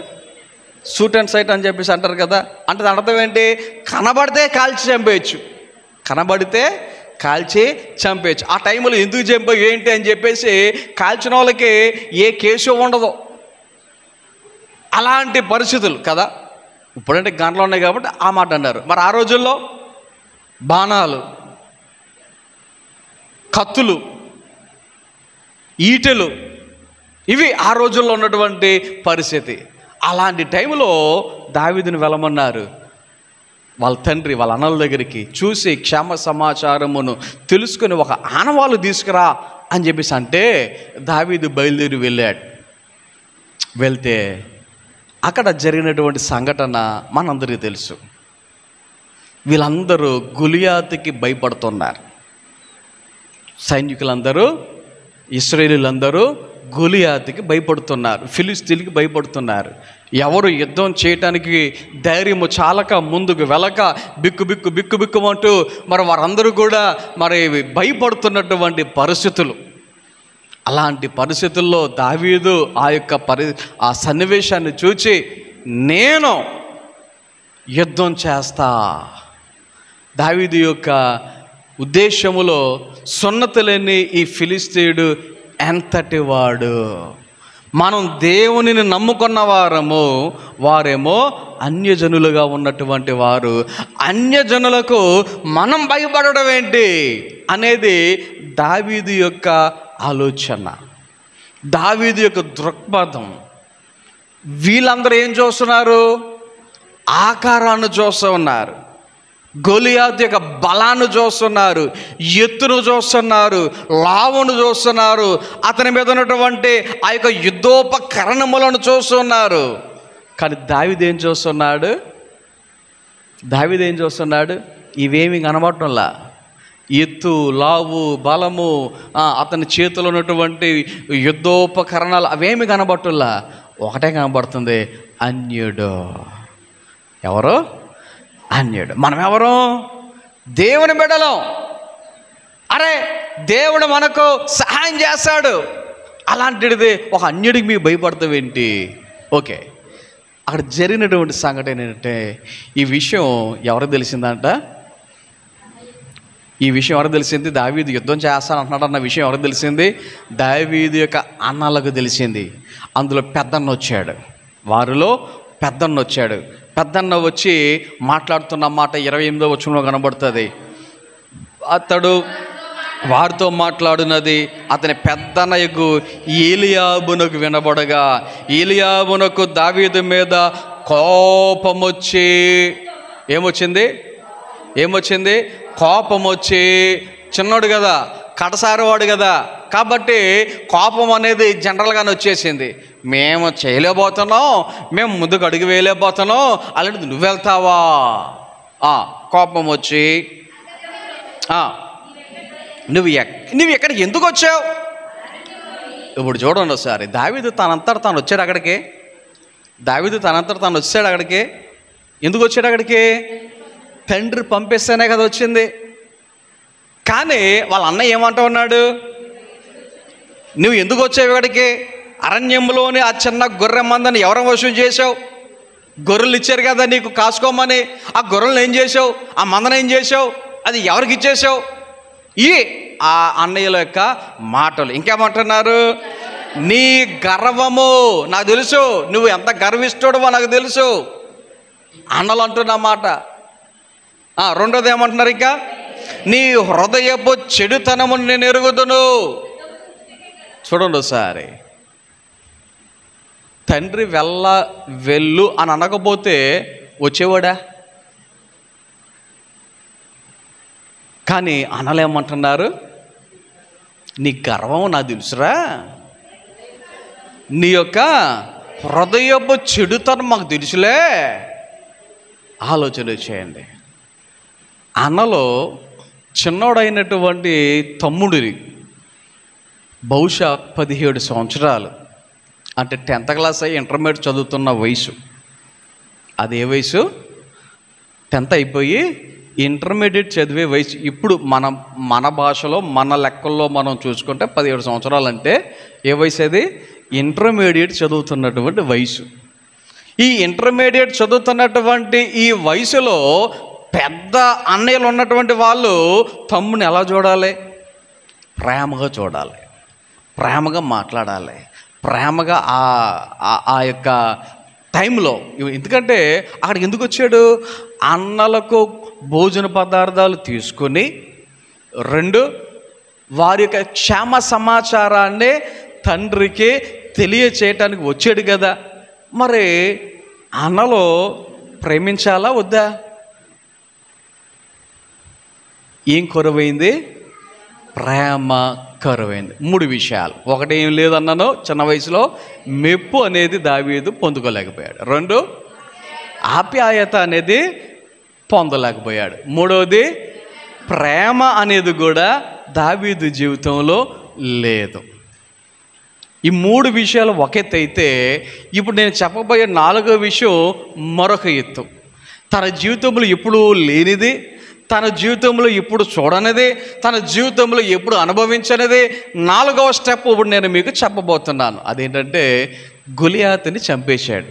సూట్ అండ్ సైట్ అని చెప్పేసి అంటారు కదా. అంటే దాని అర్థం ఏంటి? కనబడితే కాల్చి చంపేయచ్చు, కనబడితే కాల్చి చంపేయచ్చు. ఆ టైంలో ఎందుకు చంపావు ఏంటి అని చెప్పేసి కాల్చిన వాళ్ళకి ఏ కేసు ఉండదు. అలాంటి పరిస్థితులు కదా. ఇప్పుడంటే గంటలు ఉన్నాయి కాబట్టి ఆ మాట అన్నారు. మరి ఆ రోజుల్లో బాణాలు, కత్తులు, ఈటెలు, ఇవి ఆ రోజుల్లో ఉన్నటువంటి పరిస్థితి. అలాంటి టైంలో దావీదుని వెళ్ళమన్నారు వాళ్ళ తండ్రి వాళ్ళ అన్నల దగ్గరికి. చూసి క్షేమ సమాచారమును తెలుసుకొని ఒక ఆనవాళ్ళు తీసుకురా అని చెప్పేసి అంటే దావీదు బయలుదేరి వెళ్ళాడు. వెళ్తే అక్కడ జరిగినటువంటి సంఘటన మనందరికీ తెలుసు. వీళ్ళందరూ గొలియాతుకి భయపడుతున్నారు. సైనికులందరూ, ఇశ్రాయేలీయులందరూ గొలియాతుకి భయపడుతున్నారు, ఫిలిస్తీన్కి భయపడుతున్నారు. ఎవరు యుద్ధం చేయటానికి ధైర్యము చాలక ముందుకు వెళ్ళక బిక్కుమంటూ మరి వారందరూ కూడా మరి భయపడుతున్నటువంటి పరిస్థితులు. అలాంటి పరిస్థితుల్లో దావీదు ఆ సన్నివేశాన్ని చూచి నేను యుద్ధం చేస్తా. దావీదు యొక్క ఉద్దేశములో సున్నతి లేని ఈ ఫిలిస్తీయుడు ఎంతటి వాడు, మనం దేవునిని నమ్ముకున్న వారము, వారేమో అన్యజనులుగా ఉన్నటువంటి వారు, అన్యజనులకు మనం భయపడడం ఏంటి అనేది దావీదు యొక్క ఆలోచన, దావీదు యొక్క దృక్పథం. వీళ్ళందరూ ఏం చూస్తున్నారు? ఆకారాన్ని చూస్తూ ఉన్నారు, గొలియాతు యొక్క బలాన్ని చూస్తున్నారు, ఎత్తును చూస్తున్నారు, లావును చూస్తున్నారు, అతని మీద ఉన్నటువంటి ఆ యొక్క యుద్ధోపకరణములను చూస్తున్నారు. కానీ దావీదు ఏం చూస్తున్నాడు? దావీదు ఏం చూస్తున్నాడు? ఇవేమి కనబడటంలా. ఎత్తు, లావు, బలము, అతని చేతిలో ఉన్నటువంటి యుద్ధోపకరణాలు అవేమి కనబడటంలా. ఒకటే కనబడుతుంది, అన్యుడు. ఎవరు? అన్యుడు. మనం ఎవరు? దేవుని బిడ్డలం. అరే దేవుడు మనకు సహాయం చేస్తాడు. అలాంటిది ఒక అన్యుడికి మీకు భయపడతావేంటి? ఓకే, అక్కడ జరిగినటువంటి సంఘటన ఏంటంటే ఈ విషయం ఎవరికి తెలిసిందంట? ఈ విషయం ఎవరికి తెలిసింది? దావీదు యుద్ధం చేస్తాను అంటున్నాడు అన్న విషయం ఎవరికి తెలిసింది? దావీదు యొక్క అన్నలకు తెలిసింది. అందులో పెద్దన్న వచ్చాడు, వారిలో పెద్దన్న వచ్చాడు. పెద్దన్న వచ్చి మాట్లాడుతున్న మాట 28వ వచనంలో కనబడుతుంది. అతడు వారితో మాట్లాడినది అతని పెద్దన్నయకు ఏలియాబునకు వినబడగా, ఏలియాబునకు దావీదు మీద కోపమొచ్చి ఏమొచ్చింది? కోపం వచ్చి చిన్నోడు కదా, కడసారివాడు కదా, కాబట్టి కోపం అనేది జనరల్గానే వచ్చేసింది. మేము చేయలేకపోతున్నాం, మేము ముందుకు అడుగు వేయలేకపోతున్నాం, అలాంటిది నువ్వు వెళ్తావా? కోపం వచ్చి నువ్వు ఎక్కడికి ఎందుకు వచ్చావు? ఇప్పుడు చూడండి ఒకసారి, దావీదు తనంతట తాను వచ్చాడు అక్కడికి. వచ్చాడు అక్కడికి. ఎందుకు వచ్చాడు అక్కడికి? తండ్రి పంపిస్తేనే కదా వచ్చింది. కానీ వాళ్ళ అన్నయ్య ఏమంటా ఉన్నాడు? నువ్వు ఎందుకు వచ్చావు ఇక్కడికి? అరణ్యంలోని ఆ చిన్న గొర్రె మందని ఎవరు వశం చేసావు? గొర్రెలు ఇచ్చారు కదా నీకు కాసుకోమని. ఆ గొర్రెలను ఏం చేసావు? ఆ మందను ఏం చేసావు? అది ఎవరికి ఇచ్చేసావు? ఆ అన్నయ్యల యొక్క మాటలు ఇంకేమంటున్నారు? నీ గర్వము నాకు తెలుసు, నువ్వు ఎంత గర్విస్తుడవో నాకు తెలుసు అన్నలు అంటున్న మాట. రెండోది ఏమంటున్నారు? ఇంకా నీ హృదయపు చెడుతనము నేను ఎరుగుదును. చూడండి ఒకసారి, తండ్రి వెళ్ళు అని అనకపోతే వచ్చేవాడా? కానీ అనలేమంటున్నారు? నీ గర్వం నాకు తెలుసురా, నీ యొక్క హృదయపు చెడుతనం మాకు తెలుసులే. ఆలోచన చేయండి. అన్నలో చిన్నోడైనటువంటి తమ్ముడిని బహుశా 17 సంవత్సరాలు, అంటే 10th క్లాస్ అయ్యి ఇంటర్మీడియట్ చదువుతున్న వయసు. అదే వయసు 10th అయిపోయి ఇంటర్మీడియట్ చదివే వయసు. ఇప్పుడు మన భాషలో మన లెక్కల్లో మనం చూసుకుంటే 17 సంవత్సరాలు అంటే ఏ వయసు? అది ఇంటర్మీడియట్ చదువుతున్నటువంటి వయసు. ఈ ఇంటర్మీడియట్ చదువుతున్నటువంటి ఈ వయసులో పెద్ద అన్నయ్యలు ఉన్నటువంటి వాళ్ళు తమ్ముని ఎలా చూడాలి? ప్రేమగా చూడాలి, ప్రేమగా మాట్లాడాలి, ప్రేమగా ఆ యొక్క టైంలో. ఎందుకంటే అక్కడికి ఎందుకు వచ్చాడు? అన్నలకు భోజన పదార్థాలు తీసుకొని, 2 వారి యొక్క క్షేమ సమాచారాన్ని తండ్రికి తెలియచేయటానికి వచ్చాడు కదా. మరి అన్నలో ప్రేమించాలా వద్దా? ఏం కరువైంది? ప్రేమ కరువైంది. 3 విషయాలు. ఒకటి ఏం లేదన్నాను, చిన్న వయసులో మెప్పు అనేది దావీదు పొందుకోలేకపోయాడు. 2 ఆప్యాయత అనేది పొందలేకపోయాడు. 3వది ప్రేమ అనేది కూడా దావీదు జీవితంలో లేదు. ఈ 3 విషయాలు ఒక ఎత్తు అయితే, ఇప్పుడు నేను చెప్పబోయే 4వ విషయం మరొక ఎత్తు. తన జీవితంలో ఎప్పుడు లేనిది, తన జీవితంలో ఎప్పుడు చూడనిది, తన జీవితంలో ఎప్పుడు అనుభవించనిది 4వ స్టెప్ ఇప్పుడు నేను మీకు చెప్పబోతున్నాను. అదేంటంటే గొలియాతుని చంపేశాడు.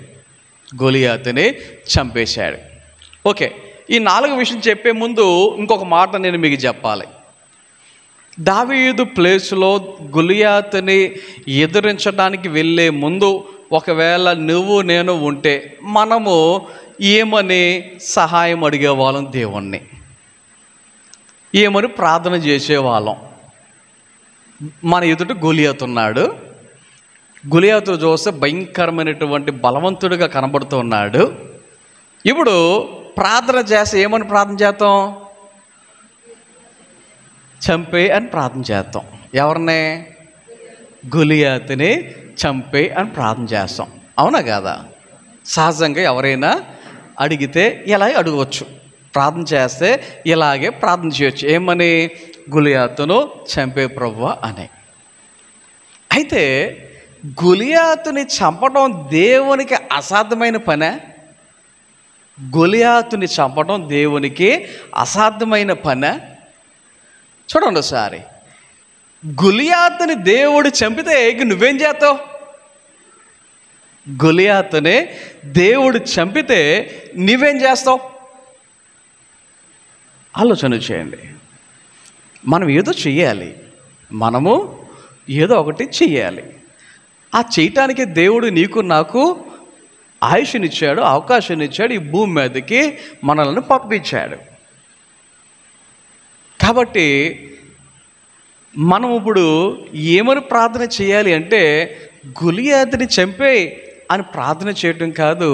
ఓకే, ఈ 4 విషయం చెప్పే ముందు ఇంకొక మాట నేను మీకు చెప్పాలి. దావీదు ప్లేస్లో గొలియాతుని ఎదిరించడానికి వెళ్ళే ముందు ఒకవేళ నువ్వు నేను ఉంటే మనము ఏమని సహాయం అడిగేవాళ్ళం? దేవుణ్ణి ఏమని ప్రార్థన చేసేవాళ్ళం? మన ఎదుట గొలియాతు ఉన్నాడు. గొలియాతు చూస్తే భయంకరమైనటువంటి బలవంతుడిగా కనబడుతున్నాడు. ఇప్పుడు ప్రార్థన చేస్తే ఏమని ప్రార్థన చేస్తాం? చంపే అని ప్రార్థన చేస్తాం. ఎవరిని? గొలియాతుని చంపే అని ప్రార్థన చేస్తాం. అవునా కాదా? సహజంగా ఎవరైనా అడిగితే ఇలాగే అడగవచ్చు, ప్రార్థన చేస్తే ఇలాగే ప్రార్థన చేయొచ్చు. ఏమని? గొలియాతును చంపే ప్రభువా అని. అయితే గొలియాతుని చంపడం దేవునికి అసాధ్యమైన పనే? గొలియాతుని చంపడం దేవునికి అసాధ్యమైన పనే? చూడండి ఒకసారి, గొలియాతుని దేవుడు చంపితే నువ్వేం చేస్తావు? గొలియాతుని దేవుడు చంపితే నువ్వేం చేస్తావు? ఆలోచన చేయండి. మనం ఏదో చెయ్యాలి, మనము ఏదో ఒకటి చెయ్యాలి. ఆ చేయటానికి దేవుడు నీకు నాకు ఆయుష్నిచ్చాడు, అవకాశాన్ని ఇచ్చాడు, ఈ భూమి మీదకి మనల్ని పంపించాడు. కాబట్టి మనం ఇప్పుడు ఏమని ప్రార్థన చేయాలి అంటే, గొలియాతుని చంపే అని ప్రార్థన చేయటం కాదు,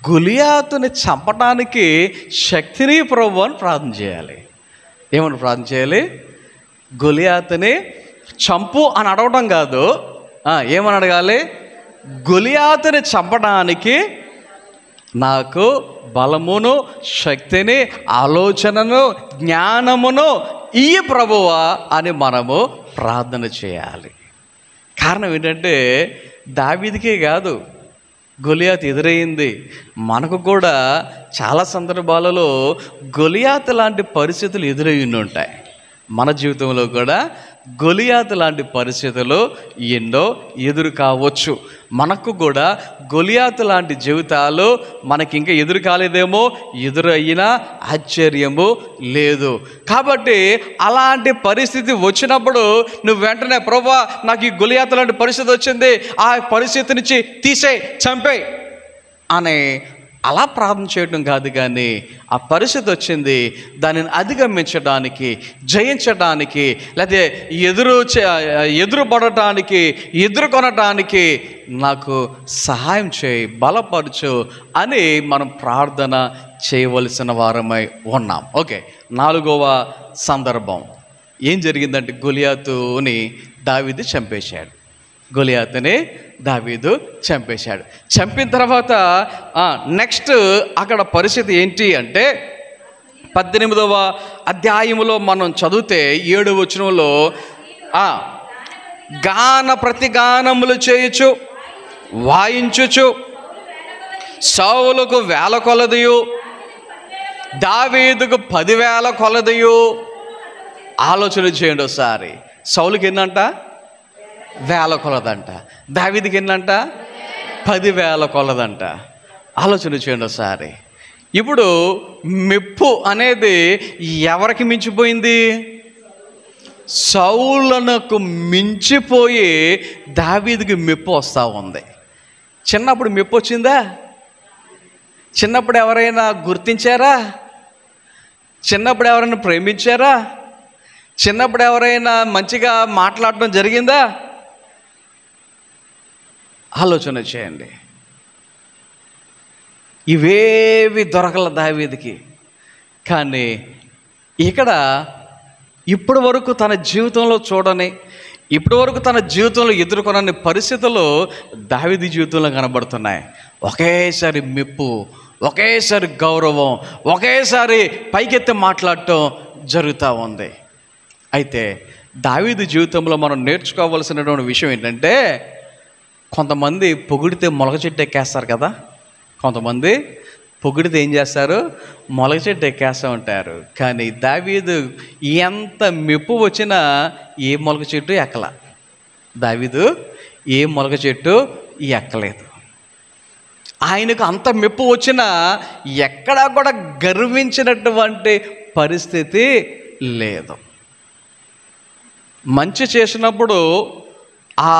గొలియాతుని చంపడానికి శక్తిని ప్రభు అని ప్రార్థన చేయాలి. ఏమని ప్రార్థన చేయాలి? గొలియాతుని చంపు అని అడగడం కాదు, ఏమని అడగాలి? గొలియాతుని చంపడానికి నాకు బలమును, శక్తిని, ఆలోచనను, జ్ఞానమును ఇయ్యి ప్రభువా అని మనము ప్రార్థన చేయాలి. కారణం ఏంటంటే దావీదుకే కాదు గొలియాతు ఎదురయ్యింది, మనకు కూడా చాలా సందర్భాలలో గొలియాతు లాంటి పరిస్థితులు ఎదురయ్యి ఉంటాయి. మన జీవితంలో కూడా గొలియాతు లాంటి పరిస్థితులు ఎన్నో ఎదురు కావచ్చు. మనకు కూడా గొలియాతు లాంటి జీవితాలు మనకి ఇంకా ఎదురు కాలేదేమో, ఎదురయ్యినా ఆశ్చర్యము లేదు. కాబట్టి అలాంటి పరిస్థితి వచ్చినప్పుడు నువ్వు వెంటనే ప్రభువా నాకు ఈ గొలియాతు లాంటి పరిస్థితి వచ్చింది, ఆ పరిస్థితి నుంచి తీసేయ్, చంపేయ్ అని అలా ప్రార్థన చేయడం కాదు, కానీ ఆ పరిస్థితి వచ్చింది, దానిని అధిగమించడానికి, జయించడానికి, లేకపోతే ఎదురుపడటానికి, ఎదుర్కొనటానికి నాకు సహాయం చేయి, బలపరచు అని మనం ప్రార్థన చేయవలసిన వారమై ఉన్నాం. ఓకే, 4వ సందర్భం ఏం జరిగిందంటే గొలియాతుని దావీదు చంపేశాడు. గొలియాతుని దావీదు చంపేశాడు. చంపిన తర్వాత నెక్స్ట్ అక్కడ పరిస్థితి ఏంటి అంటే 18వ అధ్యాయములో మనం చదివితే 7వ వచనంలో ప్రతిగానములు చేయుచు వాయించుచు సౌలుకు 1000 కొలదియు దావీదుకు 10,000 కొలదియు. ఆలోచన చేయండి ఒకసారి. సౌలుకి ఎన్నంట? 1000 కొలదంట. దావీదుకి ఎన్నంట? 10,000 కొలదంట. ఆలోచన చేయండి ఒకసారి. ఇప్పుడు మెప్పు అనేది ఎవరికి మించిపోయింది? సౌలునకు మించిపోయి దావీదుకి మెప్పు వస్తూ ఉంది. చిన్నప్పుడు మెప్పు వచ్చిందా? చిన్నప్పుడు ఎవరైనా గుర్తించారా? చిన్నప్పుడు ఎవరైనా ప్రేమించారా? చిన్నప్పుడు ఎవరైనా మంచిగా మాట్లాడటం జరిగిందా? ఆలోచన చేయండి. ఇవేవి దొరకల దావీదుకి. కానీ ఇక్కడ ఇప్పటి వరకు తన జీవితంలో చూడని, ఇప్పటి వరకు తన జీవితంలో ఎదుర్కొనని పరిస్థితులు దావీదు జీవితంలో కనబడుతున్నాయి. ఒకేసారి మెప్పు, ఒకేసారి గౌరవం, ఒకేసారి పైకెత్తి మాట్లాడటం జరుగుతూ ఉంది. అయితే దావీదు జీవితంలో మనం నేర్చుకోవాల్సినటువంటి విషయం ఏంటంటే, కొంతమంది పొగిడితే మొలక చెట్టు ఎక్కేస్తారు కదా. కొంతమంది పొగిడితే ఏం చేస్తారు? మొలక చెట్టు ఎక్కేస్తూ ఉంటారు. కానీ దావీదు ఎంత మెప్పు వచ్చినా ఏ మొలక చెట్టు ఎక్కల. దావీదు ఏ మొలక చెట్టు ఎక్కలేదు. ఆయనకు అంత మెప్పు వచ్చినా ఎక్కడా కూడా గర్వించినటువంటి పరిస్థితి లేదు. మంచి చేసినప్పుడు ఆ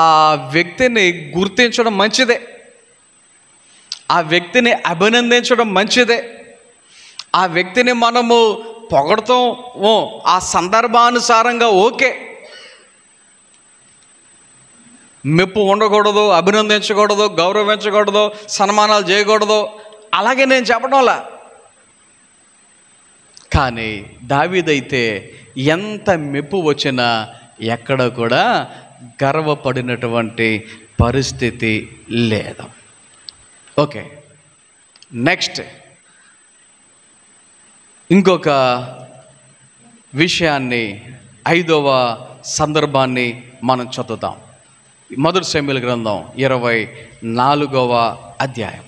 వ్యక్తిని గుర్తించడం మంచిదే, ఆ వ్యక్తిని అభినందించడం మంచిదే, ఆ వ్యక్తిని మనము పొగడతాం ఆ సందర్భానుసారంగా ఓకే. మెప్పు ఉండకూడదు, అభినందించకూడదు, గౌరవించకూడదు, సన్మానాలు చేయకూడదు అలాగే నేను చెప్పడంలా. కానీ దావీదైతే ఎంత మెప్పు వచ్చినా ఎక్కడ కూడా గర్వపడినటువంటి పరిస్థితి లేదు. ఓకే, నెక్స్ట్ ఇంకొక విషయాన్ని, 5వ సందర్భాన్ని మనం చదువుతాం. 1 సమూయేలు గ్రంథం 24వ అధ్యాయం.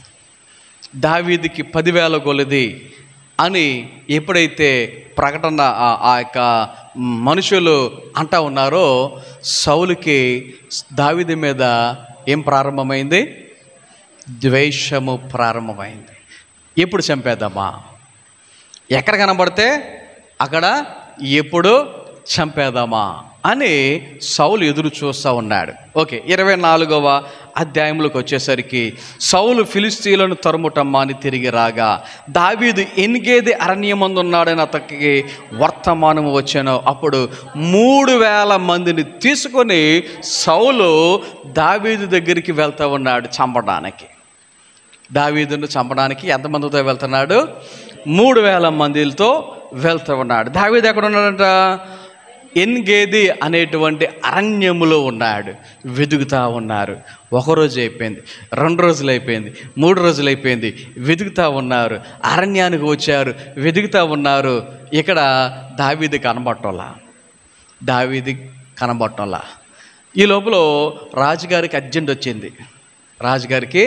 దావీదుకి 10,000 కొలది అని ఎప్పుడైతే ప్రకటన ఆ యొక్క మనుషులు అంటా ఉన్నారో, సౌలుకి దావీదు మీద ఏం ప్రారంభమైంది? ద్వేషము ప్రారంభమైంది. ఎప్పుడు చంపేద్దామా, ఎక్కడ కనబడితే అక్కడ ఎప్పుడు చంపేద్దామా అని సౌలు ఎదురు చూస్తూ ఉన్నాడు. ఓకే, 24వ అధ్యాయంలోకి వచ్చేసరికి సౌలు ఫిలిష్తీయులను తరుముటమ్మని తిరిగి రాగా దావీదు ఎన్గేది అరణ్యమందు ఉన్నాడని అతనికి వర్తమానం వచ్చాను. అప్పుడు 3,000 మందిని తీసుకొని సౌలు దావీదు దగ్గరికి వెళ్తూ ఉన్నాడు చంపడానికి. దావీదును చంపడానికి ఎంతమందితో వెళ్తున్నాడు? 3,000 మందితో వెళ్తూ ఉన్నాడు. దావీదు ఎక్కడ ఉన్నాడంట? ఎన్గేది అనేటువంటి అరణ్యములో ఉన్నాడు. వెతుకుతా ఉన్నారు. ఒకరోజు అయిపోయింది, 2 రోజులు అయిపోయింది, 3 రోజులు అయిపోయింది, వెతుకుతా ఉన్నారు. అరణ్యానికి వచ్చారు, వెతుకుతా ఉన్నారు. ఇక్కడ దావీదు కనబట్టంలా. ఈ లోపల రాజుగారికి అర్జెంట్ వచ్చింది. రాజుగారికి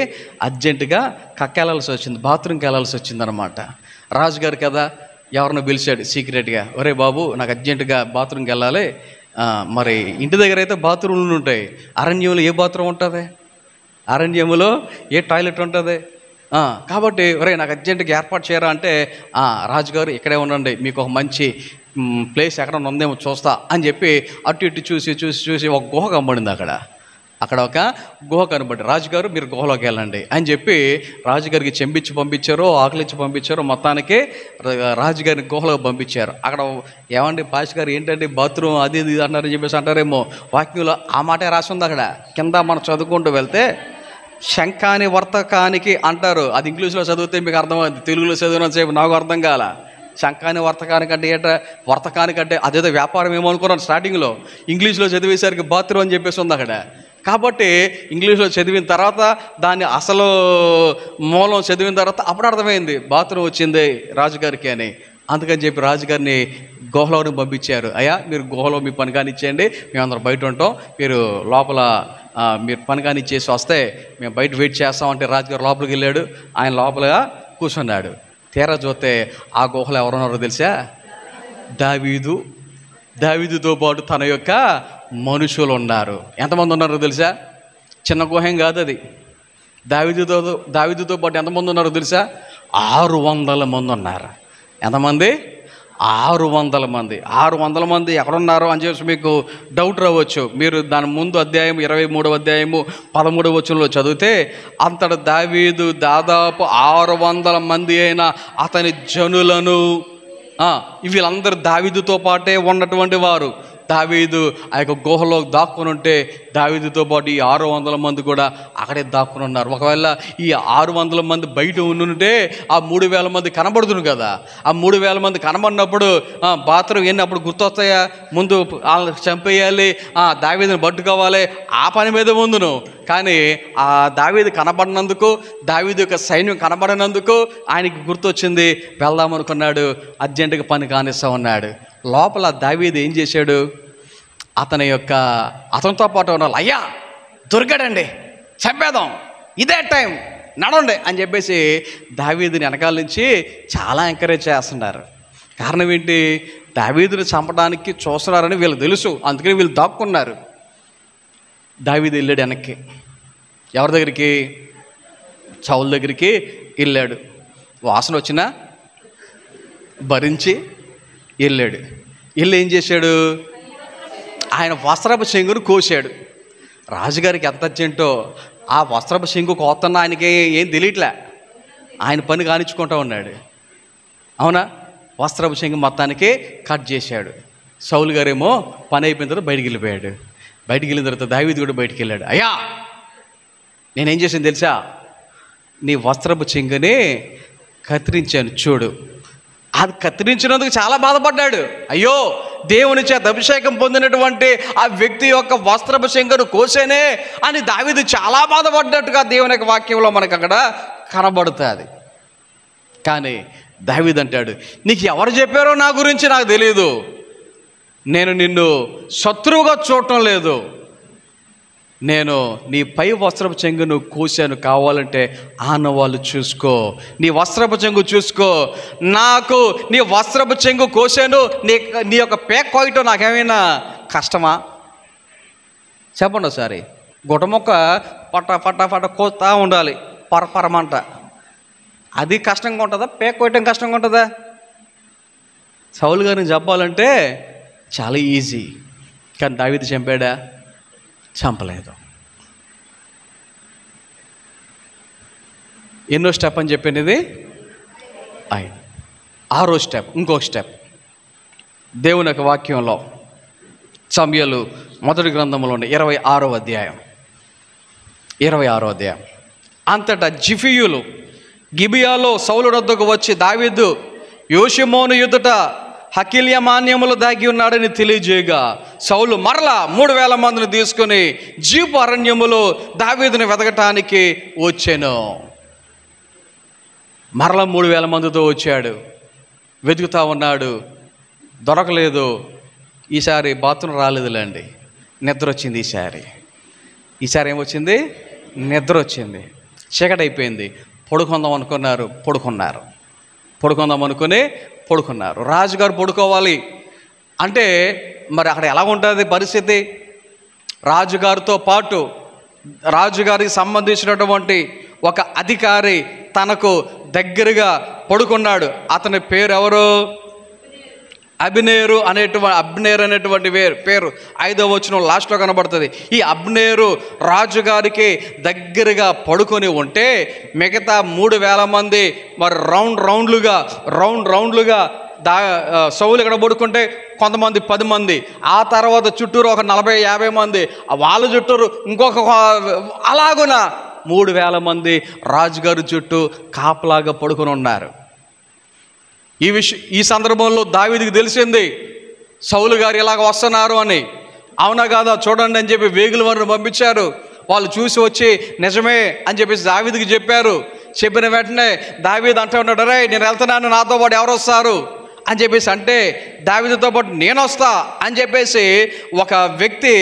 అర్జెంటుగా కక్కెళ్ళాల్సి వచ్చింది, బాత్రూమ్కి వెళ్ళాల్సి వచ్చిందనమాట. రాజుగారు కదా ఎవరిని పిలిచాడు సీక్రెట్గా, ఒరే బాబు నాకు అర్జెంటుగా బాత్రూమ్కి వెళ్ళాలి. మరి ఇంటి దగ్గర అయితే బాత్రూమ్లు ఉంటాయి, అరణ్యంలో ఏ బాత్రూమ్ ఉంటుంది? అరణ్యములో ఏ టాయిలెట్ ఉంటుంది? కాబట్టి ఒరే నాకు అర్జెంటుగా ఏర్పాటు చేయరా అంటే, రాజుగారు ఇక్కడే ఉండండి, మీకు ఒక మంచి ప్లేస్ ఎక్కడ ఉందేమో చూస్తా అని చెప్పి అటు ఇటు చూసి ఒక గుహ కనబడింది. అక్కడ ఒక గుహ కనబడి, రాజుగారు మీరు గుహలోకి వెళ్ళండి అని చెప్పి రాజుగారికి చెంపించి పంపించారో ఆకలిచ్చి పంపించారో మొత్తానికి రాజుగారిని గుహలోకి పంపించారు. అక్కడ ఏమండి పాష్ గారు ఏంటంటే బాత్రూమ్ అది ఇది అన్నారని చెప్పేసి అంటారేమో, వాక్యంలో ఆ మాటే రాసి ఉంది. అక్కడ కింద మనం చదువుకుంటూ వెళ్తే శంఖాని వర్తకానికి అంటారు. అది ఇంగ్లీష్లో చదివితే మీకు అర్థమైంది, తెలుగులో చదివిన సేపు నాకు అర్థం కాల. శంఖాని వర్తకానికంటే వర్తకానికంటే అదేదో వ్యాపారం ఏమో అనుకున్నాను స్టార్టింగ్లో. ఇంగ్లీష్లో చదివేసరికి బాత్రూమ్ అని చెప్పేసి ఉంది అక్కడ. కాబట్టి ఇంగ్లీష్లో చదివిన తర్వాత దాన్ని అసలు మూలం చదివిన తర్వాత అప్పుడు అర్థమైంది బాత్రూమ్ వచ్చింది రాజుగారికి అని. అందుకని చెప్పి రాజుగారిని గుహలోని పంపించారు. అయ్యా మీరు గుహలో మీ పని కానిచ్చేయండి, మేమందరం బయట ఉంటాం, మీరు లోపల మీరు పని కానిచ్చేసి వస్తే మేము బయట వెయిట్ చేస్తామంటే రాజుగారు లోపలికి వెళ్ళాడు. ఆయన లోపలగా కూర్చున్నాడు. తీరా చూస్తే ఆ గుహలో ఎవరున్నారో తెలుసా? దావీదుతో పాటు తన యొక్క మనుషులు ఉన్నారు. ఎంతమంది ఉన్నారో తెలుసా? చిన్న గుహం కాదు అది. దావీదుతో పాటు ఎంతమంది ఉన్నారో తెలుసా? 600 మంది ఉన్నారు. ఎంతమంది? 600 మంది. 600 మంది ఎక్కడున్నారో అని చెప్పి మీకు డౌట్ రావచ్చు. మీరు దాని ముందు అధ్యాయం 23వ అధ్యాయము 13వ వచనంలో చదివితే అంతట దావీదు దాదాపు 600 మంది అయిన అతని జనులను, వీళ్ళందరూ దావీదుతో పాటే ఉన్నటువంటి వారు. దావీదు ఆ యొక్క గుహలో దాక్కుని ఉంటే దావీదుతో పాటు ఈ 600 మంది కూడా అక్కడే దాక్కుని ఉన్నారు. ఒకవేళ ఈ 600 మంది బయట ఉండుంటే ఆ 3000 మంది కనబడుతుంది కదా. ఆ 3000 మంది కనబడినప్పుడు బాత్రూమ్ ఎన్నప్పుడు గుర్తొస్తాయా? ముందు వాళ్ళని చంపేయాలి, దావీదుని పట్టుకోవాలి, ఆ పని మీద ముందును. కానీ ఆ దావీదు కనబడినందుకు, దావీదు యొక్క సైన్యం కనబడినందుకు ఆయనకి గుర్తొచ్చింది, వెళ్దామనుకున్నాడు, అర్జెంటుగా పని కానిస్తా ఉన్నాడు. లోపల దావీదు ఏం చేశాడు? అతనితో పాటు ఉన్న వాళ్ళు, అయ్యా దొరికాడండి, చంపేద్దాం, ఇదే టైం, నడండి అని చెప్పేసి దావీదుని వెనకాల నుంచి చాలా ఎంకరేజ్ చేస్తున్నారు. కారణం ఏంటి? దావీదుని చంపడానికి చూస్తున్నారని వీళ్ళకి తెలుసు, అందుకని వీళ్ళు దాక్కున్నారు. దావీదు వెళ్ళాడు వెనక్కి. ఎవరి దగ్గరికి? సౌలు దగ్గరికి వెళ్ళాడు. వాసన వచ్చినా భరించి వెళ్ళాడు. వెళ్ళి ఏం చేశాడు? ఆయన వస్త్రపు చెంగును కోసాడు. రాజుగారికి ఎంత అర్జెంటో ఆ వస్త్రపు చెంగు కోస్తున్నా ఆయనకి ఏం తెలియట్లే, ఆయన పని కానిచ్చుకుంటూ ఉన్నాడు. అవునా? వస్త్రపు చెంగు మొత్తానికి కట్ చేశాడు. సౌలు గారేమో పని అయిపోయిన తర్వాత బయటికి వెళ్ళిపోయాడు. బయటికి వెళ్ళిన తర్వాత దావీదు కూడా బయటికి వెళ్ళాడు. అయ్యా నేనేం చేశాను తెలుసా? నీ వస్త్రపు చెంగుని కత్తిరించాను చూడు. అది కత్తిరించినందుకు చాలా బాధపడ్డాడు. అయ్యో దేవుని చేత అభిషేకం పొందినటువంటి ఆ వ్యక్తి యొక్క వస్త్రపు చెంగును కోసేనే అని దావీదు చాలా బాధపడ్డట్టుగా దేవుని యొక్క వాక్యంలో మనకు అక్కడ కనబడుతుంది. కానీ దావీదు అంటాడు, నీకు ఎవరు చెప్పారో నా గురించి నాకు తెలియదు, నేను నిన్ను శత్రువుగా చూడటం లేదు, నేను నీ పై వస్త్రపు చెంగును కోసాను, కావాలంటే ఆనవాళ్ళు చూసుకో, నీ వస్త్రపు చెంగు చూసుకో, నాకు నీ వస్త్రపు చెంగు కోసాను, నీ యొక్క పేక్ కోయటం నాకేమైనా కష్టమా? చెప్పండి ఒకసారి. గుటమొక్క పట్ట కోస్తా ఉండాలి పరపరమంట, అది కష్టంగా ఉంటుందా? పేక్ కోయటం కష్టంగా ఉంటుందా? సౌలు గారిని చెప్పాలంటే చాలా ఈజీ. కానీ దావీదు చంపాడా? చంపలేదు. ఎన్నో స్టెప్ అని చెప్పినది? 6వ స్టెప్. ఇంకొక స్టెప్ దేవుని యొక్క వాక్యంలో సమూయేలు మొదటి గ్రంథంలోని 26వ అధ్యాయం. అంతటా జిఫియులు గిబియాలో సౌలు వద్దకు వచ్చి, దావీదు యోషిమోను ఎదుట హకిల్య మాన్యములు దాగి ఉన్నాడని తెలియజేయగా సౌలు మరలా 3000 మందిని తీసుకుని జీపు అరణ్యములో దావీదుని వెతకటానికి వచ్చాను. మరలా 3000 మందితో వచ్చాడు. వెతుకుతా ఉన్నాడు, దొరకలేదు. ఈసారి బాత్రూమ్ రాలేదులేండి, నిద్ర వచ్చింది. ఈసారి ఏమొచ్చింది? నిద్ర వచ్చింది. చీకటి అయిపోయింది. పడుకుందాం అనుకున్నారు, పడుకుందాం అనుకుని పడుకున్నారు. రాజుగారు పడుకోవాలి అంటే మరి అక్కడ ఎలా ఉంటుంది పరిస్థితి? రాజుగారితో పాటు రాజుగారికి సంబంధించినటువంటి ఒక అధికారి తనకు దగ్గరగా పడుకున్నాడు. అతని పేరు ఎవరు? అబ్నేరు అనేటువంటి పేరు 5వ వచనం లాస్ట్లో కనబడుతుంది. ఈ అబ్నేరు రాజుగారికి దగ్గరగా పడుకొని ఉంటే మిగతా 3000 మంది మరి రౌండ్లుగా సౌలు ఇక్కడ పడుకుంటే కొంతమంది 10 మంది, ఆ తర్వాత చుట్టూరు ఒక 40-50 మంది, వాళ్ళ చుట్టూరు ఇంకొక అలాగున 3000 మంది రాజుగారి చుట్టూ కాపలాగా పడుకొని ఉన్నారు. ఈ సందర్భంలో దావీదుకి తెలిసింది సౌలు గారు ఇలాగ వస్తున్నారు అని. అవునా కాదా చూడండి అని చెప్పి వేగుల వారిని పంపించారు. వాళ్ళు చూసి వచ్చి నిజమే అని చెప్పేసి దావీదుకి చెప్పారు. చెప్పిన వెంటనే దావీదు అంటూ ఉన్నాడు, రే నేను వెళ్తున్నాను, నాతో పాటు ఎవరు వస్తారు అని చెప్పేసి అంటే దావీదుతో పాటు నేను వస్తా అని చెప్పేసి ఒక వ్యక్తి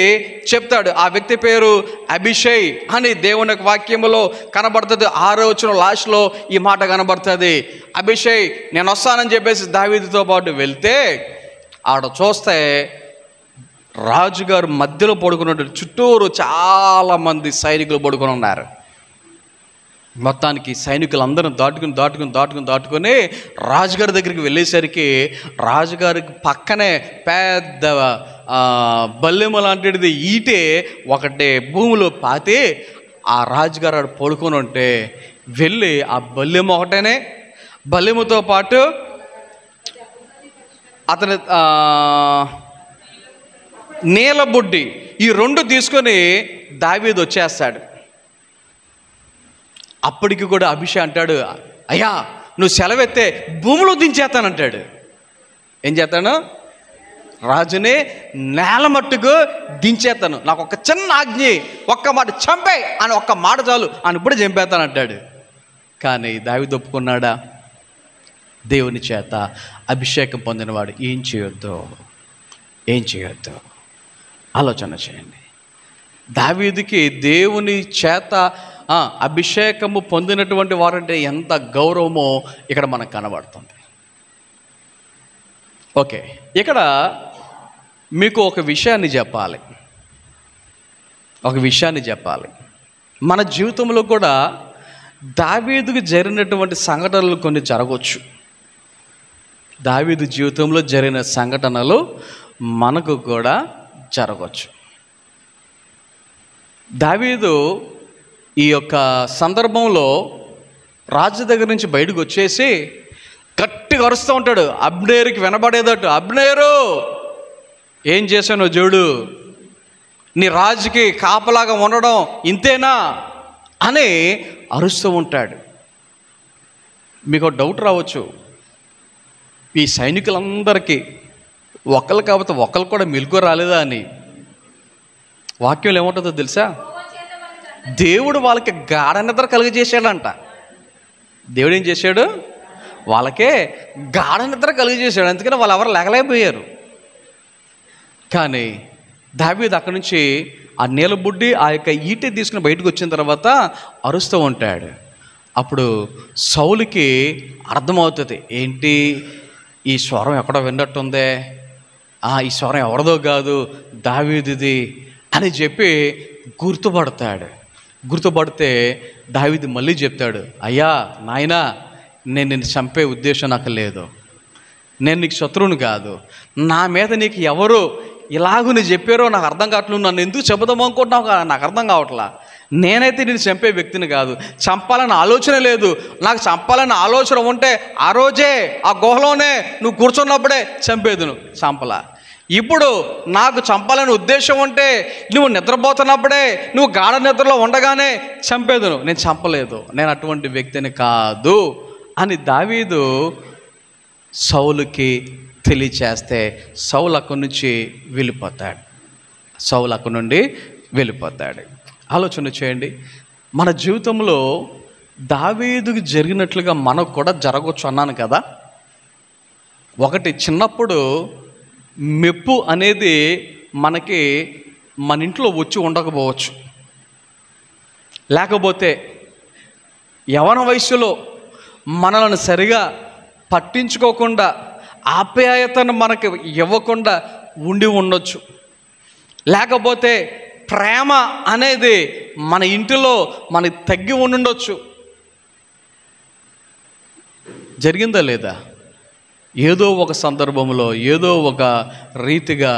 చెప్తాడు. ఆ వ్యక్తి పేరు అభిషై అని దేవుని యొక్క వాక్యములో కనబడుతుంది. 6వ వచనం లాస్ట్లో ఈ మాట కనబడుతుంది. అభిషై నేను వస్తానని చెప్పేసి దావీదుతో పాటు వెళ్తే ఆడ చూస్తే రాజుగారు మధ్యలో పడుకున్నట్టు చుట్టూరు చాలామంది సైనికులు పడుకొని ఉన్నారు. మొత్తానికి సైనికులందరూ దాటుకుని రాజుగారి దగ్గరికి వెళ్ళేసరికి రాజుగారికి పక్కనే పెద్ద బల్లెము లాంటిది ఈటే ఒకటే భూమిలో పాతి ఆ రాజుగారు ఆడు పడుకొని ఉంటే వెళ్ళి ఆ బల్లెము ఒకటేనే, బల్లెముతో పాటు అతని నీలబుడ్డి, ఈ 2 తీసుకొని దావీదు వచ్చేస్తాడు. అప్పటికి కూడా అభిషేక్ అంటాడు, అయ్యా నువ్వు సెలవెత్తే భూమిలో దించేస్తానంటాడు. ఏం చేస్తాను? రాజుని నేల మట్టుకు దించేస్తాను, నాకు ఒక చిన్న ఆజ్ఞ, ఒక్క మాట చంపే అని ఒక్క మాట చాలు అని ఇప్పుడు చంపేస్తానంటాడు. కానీ దావీదు ఒప్పుకున్నాడా? దేవుని చేత అభిషేకం పొందినవాడు ఏం చేయొద్దు ఆలోచన చేయండి. దావీదుకి దేవుని చేత అభిషేకము పొందినటువంటి వారంటే ఎంత గౌరవమో ఇక్కడ మనకు కనబడుతుంది. ఓకే, ఇక్కడ మీకు ఒక విషయాన్ని చెప్పాలి. మన జీవితంలో కూడా దావీదుకు జరిగినటువంటి సంఘటనలు కొన్ని జరగవచ్చు. దావీదు జీవితంలో జరిగిన సంఘటనలు మనకు కూడా జరగవచ్చు. దావీదు ఈ యొక్క సందర్భంలో రాజు దగ్గర నుంచి బయటకు వచ్చేసి గట్టిగా అరుస్తూ ఉంటాడు. అబ్నేరుకి వినబడేదట్టు, అబ్నేరు ఏం చేశానో చూడు, నీ రాజుకి కాపలాగా ఉండడం ఇంతేనా అని అరుస్తూ ఉంటాడు. మీకు డౌట్ రావచ్చు, ఈ సైనికులందరికీ ఒకళ్ళు కాకపోతే ఒకళ్ళు కూడా మెలుకు రాలేదా అని. వాక్యంలో ఏముంటుందో తెలుసా? దేవుడు వాళ్ళకి గాఢ నిద్ర కలుగజేశాడంట. దేవుడు ఏం చేశాడు? వాళ్ళకే గాఢ నిద్ర కలుగజేశాడు. అందుకని వాళ్ళు ఎవరు లేకలేకపోయారు. కానీ దావీదు అక్కడి నుంచి ఆ నీలబుడ్డి ఆ యొక్క ఈటె తీసుకుని బయటకు వచ్చిన తర్వాత అరుస్తూ ఉంటాడు. అప్పుడు సౌలుకి అర్థమవుతుంది, ఏంటి ఈ స్వరం ఎక్కడో విన్నట్టుందే, ఈ స్వరం ఎవరిదో కాదు దావీదుది అని చెప్పి గుర్తుపడితే దావీదు మళ్ళీ చెప్తాడు, అయ్యా నాయనా నేను నిన్ను చంపే ఉద్దేశం నాకు లేదు, నేను నీకు శత్రువుని కాదు, నా మీద నీకు ఎవరు ఇలాగూ నీ చెప్పారో నాకు అర్థం కావట్లేదు, నన్ను ఎందుకు చెబుదాం అనుకుంటున్నావు నాకు అర్థం కావట్లా. నేనైతే నేను చంపే వ్యక్తిని కాదు, చంపాలన్న ఆలోచన లేదు. నాకు చంపాలన్న ఆలోచన ఉంటే ఆ రోజే ఆ గుహలోనే నువ్వు కూర్చున్నప్పుడే చంపేదును, చంపలా. ఇప్పుడు నాకు చంపాలని ఉద్దేశం ఉంటే నువ్వు నిద్రపోతున్నప్పుడే, నువ్వు గాఢ నిద్రలో ఉండగానే చంపేదును, నేను చంపలేదు, నేను అటువంటి వ్యక్తిని కాదు అని దావీదు సౌలుకి తెలియచేస్తే సౌలు అక్కడి నుంచి వెళ్ళిపోతాడు. సౌలు అక్కడి నుండి వెళ్ళిపోతాడు. ఆలోచన చేయండి, మన జీవితంలో దావీదుకు జరిగినట్లుగా మనకు కూడా జరగవచ్చు అన్నాను కదా. ఒకటి, చిన్నప్పుడు మెప్పు అనేది మనకి మన ఇంట్లో వచ్చి ఉండకపోవచ్చు. లేకపోతే యవ్వన వయస్సులో మనల్ని సరిగా పట్టించుకోకుండా ఆప్యాయతను మనకి ఇవ్వకుండా ఉండి ఉండొచ్చు. లేకపోతే ప్రేమ అనేది మన ఇంటిలో మనకి తగ్గి ఉండుండొచ్చు. జరిగిందా లేదా? ఏదో ఒక సందర్భంలో ఏదో ఒక రీతిగా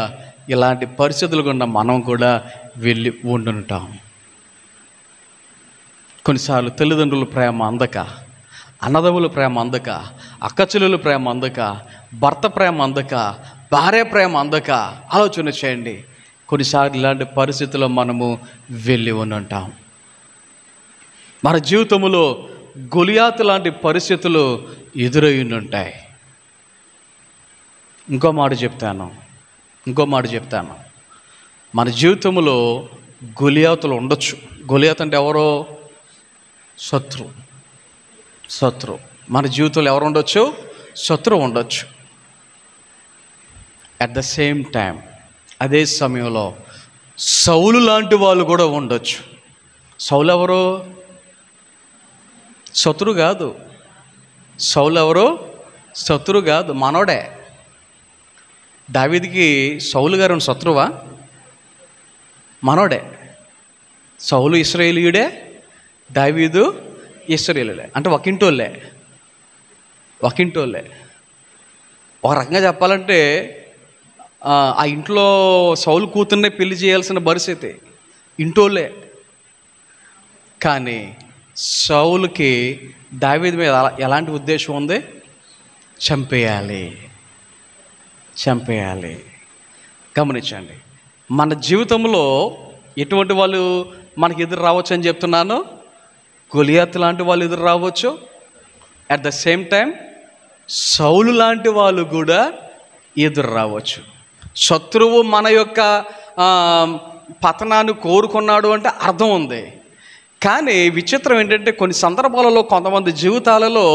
ఇలాంటి పరిస్థితులు గుండా మనం కూడా వెళ్ళి ఉండుంటాం. కొన్నిసార్లు తల్లిదండ్రుల ప్రేమ అందక, అన్నదమ్ముల ప్రేమ అందక, అక్కచెల్లెల ప్రేమ అందక, భర్త ప్రేమ అందక, భార్య ప్రేమ అందక. ఆలోచన చేయండి, కొన్నిసార్లు ఇలాంటి పరిస్థితుల్లో మనము వెళ్ళి ఉంటాం. మన జీవితంలో గొలియాతు లాంటి పరిస్థితులు ఎదురై ఉంటాయి. ఇంకో మాట చెప్తాను, మన జీవితంలో గొలియాతులు ఉండొచ్చు. గొలియాతు అంటే ఎవరో? శత్రువు. మన జీవితంలో ఎవరు ఉండొచ్చు? శత్రువు ఉండొచ్చు. అట్ ద సేమ్ టైం, అదే సమయంలో సౌలు లాంటి వాళ్ళు కూడా ఉండొచ్చు. సౌలు ఎవరు? శత్రువు కాదు. సౌలు ఎవరు? శత్రువు కాదు, మనోడే. దావీదుకి సౌలు గారు శత్రువా? మనోడే. సౌలు ఇశ్రాయేలీయుడే, దావీదు ఇశ్రాయేలీయుడే. అంటే ఒకింటోళ్ళే. ఒక రకంగా చెప్పాలంటే ఆ ఇంట్లో సౌలు కూతుర్నే పెళ్లి చేయాల్సిన పరిస్థితి, ఇంటోళ్ళే. కానీ సౌలుకి దావీదు మీద ఎలాంటి ఉద్దేశం ఉంది? చంపేయాలి. గమనించండి, మన జీవితంలో ఎటువంటి వాళ్ళు మనకి ఎదురు రావచ్చు అని చెప్తున్నాను. గొలియాతు లాంటి వాళ్ళు ఎదురు రావచ్చు. అట్ ద సేమ్ టైం సౌలు లాంటి వాళ్ళు కూడా ఎదురు రావచ్చు. శత్రువు మన యొక్క పతనాన్ని కోరుకున్నాడు అంటే అర్థం ఉంది. కానీ విచిత్రం ఏంటంటే కొన్ని సందర్భాలలో కొంతమంది జీవితాలలో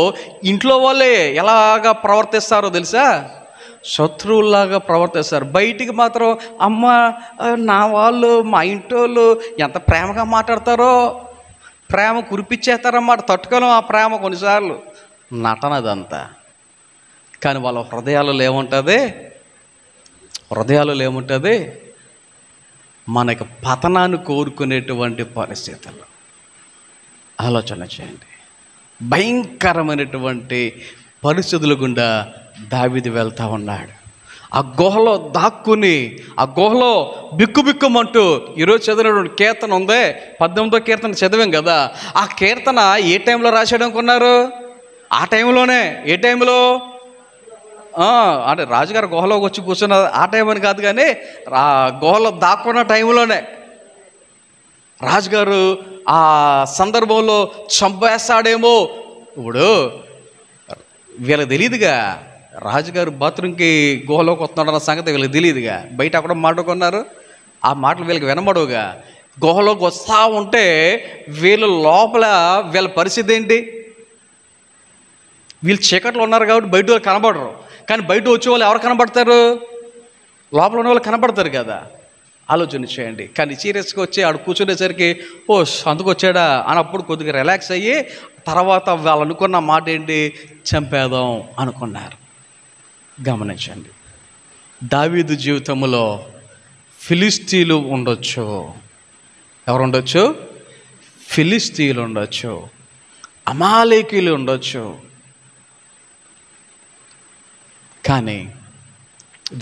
ఇంట్లో వాళ్ళే ఎలాగా ప్రవర్తిస్తారో తెలుసా? శత్రువులాగా ప్రవర్తిస్తారు. బయటికి మాత్రం అమ్మ నా వాళ్ళు, మా ఇంటోళ్ళు ఎంత ప్రేమగా మాట్లాడతారో, ప్రేమ కురిపించేస్తారన్నమాట. తట్టుకోలేం ఆ ప్రేమ. కొన్నిసార్లు నటన అదంతా. కానీ వాళ్ళ హృదయాలలో ఏముంటుంది? మనకి పతనాన్ని కోరుకునేటువంటి పరిస్థితులు. ఆలోచన చేయండి, భయంకరమైనటువంటి పరిస్థితుల గుండా దావీదు వెళ్తూ ఉన్నాడు. ఆ గుహలో దాక్కుని, ఆ గుహలో బిక్కుబిక్కుమంటూ ఈరోజు చదివినటువంటి కీర్తన ఉందే, 18వ కీర్తన చదివాం కదా. ఆ కీర్తన ఏ టైంలో రాశాడు అనుకున్నారు? ఆ టైంలోనే. ఏ టైంలో? అంటే రాజుగారు గుహలోకి వచ్చి కూర్చున్న ఆ టైం అని కాదు, కానీ ఆ గుహలో దాక్కున్న టైంలోనే రాజుగారు ఆ సందర్భంలో చంపేస్తాడేమో. ఇప్పుడు వీళ్ళకి తెలియదుగా, రాజుగారు బాత్రూమ్కి గుహలోకి వస్తున్నాడన్న సంగతి వీళ్ళకి తెలియదుగా. బయట అక్కడ మాట్లాడుకున్నారు, ఆ మాటలు వీళ్ళకి వినబడవుగా. గుహలోకి వస్తూ ఉంటే వీళ్ళు లోపల వీళ్ళ పరిస్థితి ఏంటి? వీళ్ళు చీకట్లో ఉన్నారు కాబట్టి బయట వాళ్ళు కనబడరు. కానీ బయట వచ్చే వాళ్ళు ఎవరు కనబడతారు? లోపల ఉన్న వాళ్ళు కనబడతారు కదా. ఆలోచన చేయండి. కానీ సీరియస్గా వచ్చి ఆడు కూర్చునేసరికి ఓ అందుకు వచ్చాడా అని అప్పుడు కొద్దిగా రిలాక్స్ అయ్యి తర్వాత వాళ్ళు అనుకున్న మాట ఏంటి? చంపేద్దాం అనుకున్నారు. గమనించండి, దావీదు జీవితంలో ఫిలిస్తీన్లు ఉండొచ్చు. ఎవరు ఉండొచ్చు? ఫిలిస్తీన్లు ఉండొచ్చు, అమాలేకీలు ఉండొచ్చు. కానీ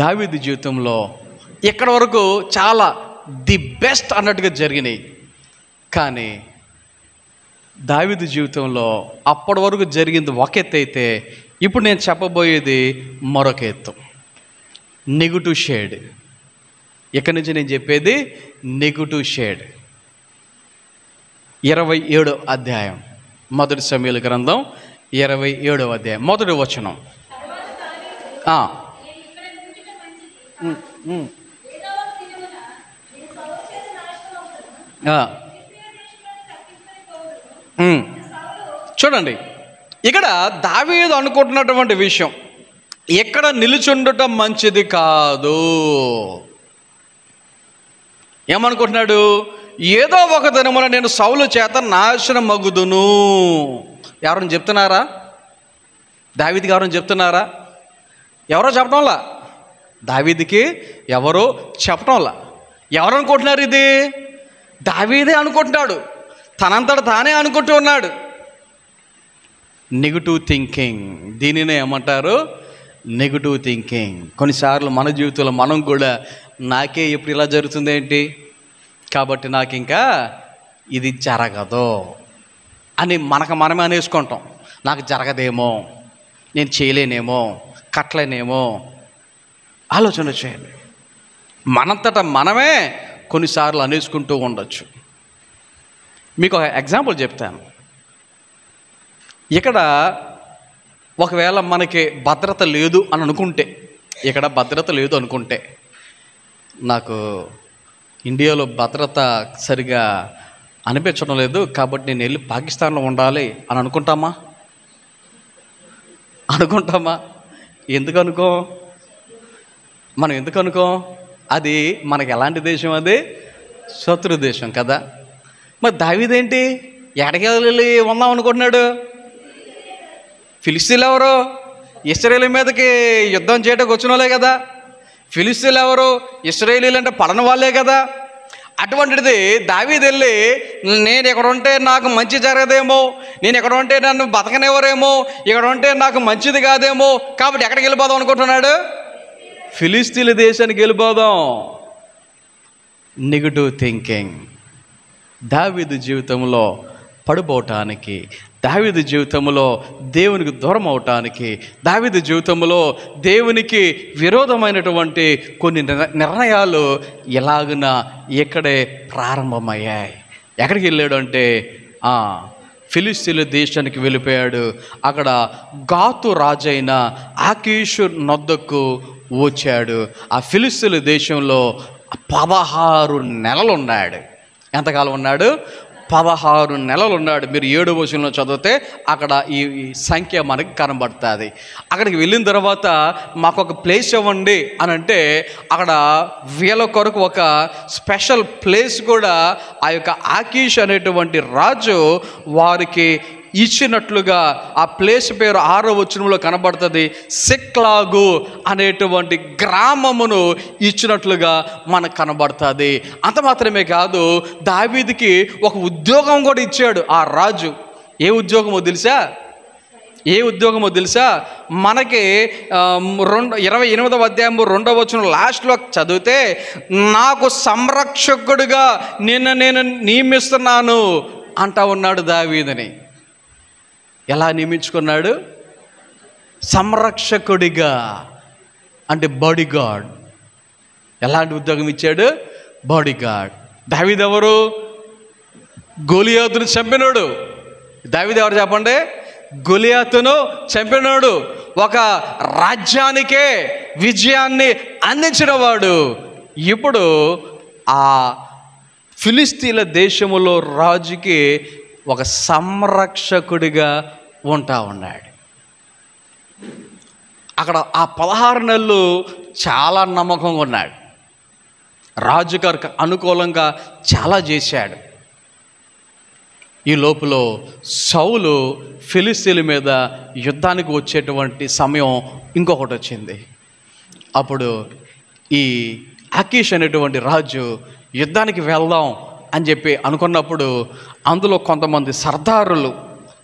దావీదు జీవితంలో ఇక్కడ వరకు చాలా ది బెస్ట్ అన్నట్టుగా జరిగినాయి. కానీ దావీదు జీవితంలో అప్పటి వరకు జరిగింది ఒక ఎత్తు అయితే, ఇప్పుడు నేను చెప్పబోయేది మరొక ఎత్తు, నెగిటివ్ షేడ్. ఇక్కడి నుంచి నేను చెప్పేది నెగిటివ్ షేడ్. 27వ అధ్యాయం, 1 సమూయేలు గ్రంథం 27వ అధ్యాయం 1వ వచనం. ఆ. ఆ. చూడండి, ఇక్కడ దావీదు అనుకుంటున్నటువంటి విషయం, ఎక్కడ నిలుచుండటం మంచిది కాదు. ఏమనుకుంటున్నాడు? ఏదో ఒక దినమున నేను సౌలు చేత నాశనం మగుదును. ఎవరైనా చెప్తున్నారా? దావీదుకి ఎవరైనా చెప్తున్నారా? ఎవరో చెప్పడంలా. దావీదుకి ఎవరో చెప్పడంలా. ఎవరు అనుకుంటున్నారు? ఇది దావీదే అనుకుంటున్నాడు, తనంతట తానే అనుకుంటూ ఉన్నాడు. నెగిటివ్ థింకింగ్, దీనినే ఏమంటారు? Negative thinking. కొన్నిసార్లు మన జీవితంలో మనం కూడా నాకే ఇప్పుడు ఇలా జరుగుతుంది ఏంటి, కాబట్టి నాకు ఇంకా ఇది జరగదు అని మనమే అనేసుకుంటాం. నాకు జరగదేమో, నేను చేయలేనేమో, కట్టలేనేమో. ఆలోచన చేయండి. మనంతట మనమే కొన్నిసార్లు అనేసుకుంటూ ఉండొచ్చు. మీకు ఒక ఎగ్జాంపుల్ చెప్తాను. ఇక్కడ ఒకవేళ మనకి భద్రత లేదు అని అనుకుంటే, ఇక్కడ భద్రత లేదు అనుకుంటే, నాకు ఇండియాలో భద్రత సరిగా అనిపించడం లేదు కాబట్టి నేను వెళ్ళి పాకిస్తాన్లో ఉండాలి అని అనుకుంటామా? ఎందుకు అనుకో? మనం ఎందుకు అనుకో? అది మనకి ఎలాంటి దేశం? అది శత్రు దేశం కదా. మరి దావీదేంటి ఎక్కడికి వెళ్ళి ఉందాం అనుకుంటున్నాడు? ఫిలిస్తీన్లు ఎవరు? ఇశ్రాయేలు మీదకి యుద్ధం చేయడానికి వచ్చిన వాళ్ళే కదా. ఫిలిస్తీన్లు ఎవరు? ఇశ్రాయేలీలు అంటే పడని వాళ్ళే కదా. అటువంటిది దావీదు వెళ్ళి, నేను ఇక్కడ ఉంటే నాకు మంచి జరగదేమో, నేను ఇక్కడ ఉంటే నన్ను బతకనివ్వరేమో, ఇక్కడ ఉంటే నాకు మంచిది కాదేమో, కాబట్టి ఎక్కడికి వెళ్ళిపోదాం అనుకుంటున్నాడు? ఫిలిస్తీన్ల దేశానికి వెళ్ళిపోదాం. Negative thinking. దావీదు జీవితంలో పడిపోవటానికి, దావీదు జీవితంలో దేవునికి దూరం అవటానికి, దావీదు జీవితంలో దేవునికి విరోధమైనటువంటి కొన్ని నిర్ణయాలు ఎలాగున ఇక్కడే ప్రారంభమయ్యాయి. ఎక్కడికి వెళ్ళాడు అంటే ఫిలిస్తీన్ల దేశానికి వెళ్ళిపోయాడు. అక్కడ గాతు రాజైన ఆకీషు నొద్దకు వచ్చాడు. ఆ ఫిలిస్తీన్ల దేశంలో 16 నెలలు ఉన్నాడు. ఎంతకాలం ఉన్నాడు? 16 నెలలు ఉన్నాడు. మీరు 7వ వచనంలో చదివితే అక్కడ ఈ సంఖ్య మనకి కనబడుతుంది. అక్కడికి వెళ్ళిన తర్వాత మాకు ఒక ప్లేస్ ఇవ్వండి అని అంటే, అక్కడ వీళ్ళ కొరకు ఒక స్పెషల్ ప్లేస్ కూడా ఆ యొక్క ఆకీష్ అనేటువంటి రాజు వారికి ఇచ్చినట్లుగా ఆ ప్లేస్ పేరు 6వ వచనంలో కనబడుతుంది. సిక్లాగు అనేటువంటి గ్రామమును ఇచ్చినట్లుగా మనకు కనబడుతుంది. అంత మాత్రమే కాదు, దావీదుకి ఒక ఉద్యోగం కూడా ఇచ్చాడు ఆ రాజు. ఏ ఉద్యోగమో తెలుసా? మనకి 28వ అధ్యాయం 2వ వచనం లాస్ట్లో చదివితే, నాకు సంరక్షకుడిగా నేను నియమిస్తున్నాను అంటా ఉన్నాడు దావీదుని. ఎలా నియమించుకున్నాడు? సంరక్షకుడిగా, అంటే బాడీగార్డ్. ఎలాంటి ఉద్యోగం ఇచ్చాడు? బాడీగార్డ్. దావీదు ఎవరు? గొలియాతును చంపినోడు. దావీదు ఎవరు చెప్పండి? గొలియాతును చంపినోడు. ఒక రాజ్యానికే విజయాన్ని అందించిన వాడు. ఇప్పుడు ఆ ఫిలిస్తీన్ల దేశములో రాజుకి ఒక సంరక్షకుడిగా ఉంటా ఉన్నాడు. అక్కడ ఆ 16 నెలలు చాలా నమ్మకంగా ఉన్నాడు. రాజుగారికి అనుకూలంగా చాలా చేశాడు. ఈ లోపల సౌలు ఫిలిస్తీన్ల మీద యుద్ధానికి వచ్చేటువంటి సమయం ఇంకొకటి వచ్చింది. అప్పుడు ఈ ఆకీష్ అనేటువంటి రాజు యుద్ధానికి వెళ్దాం అని చెప్పి అనుకున్నప్పుడు అందులో కొంతమంది సర్దారులు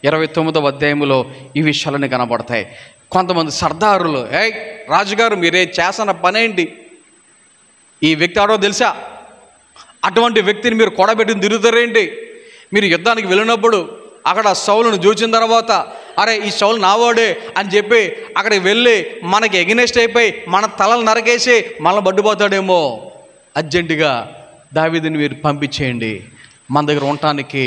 29వ అధ్యాయంలో ఈ విషయాలన్నీ కనబడతాయి. కొంతమంది సర్దారులు, రాజుగారు మీరే చేసిన పనేంటి? ఈ వ్యక్తి ఆడో తెలుసా? అటువంటి వ్యక్తిని మీరు కూడబెట్టిన తిరుగుతారేంటి? మీరు యుద్ధానికి వెళ్ళినప్పుడు అక్కడ సౌలును చూసిన తర్వాత, అరే ఈ సౌలు నావాడే అని చెప్పి అక్కడికి వెళ్ళి మనకి ఎగనెస్ట్ అయిపోయి మన తలలు నరకేసి మనల్ని బడ్డుపోతాడేమో, అర్జెంటుగా దావీదుని మీరు పంపించేయండి, మన దగ్గర ఉండటానికి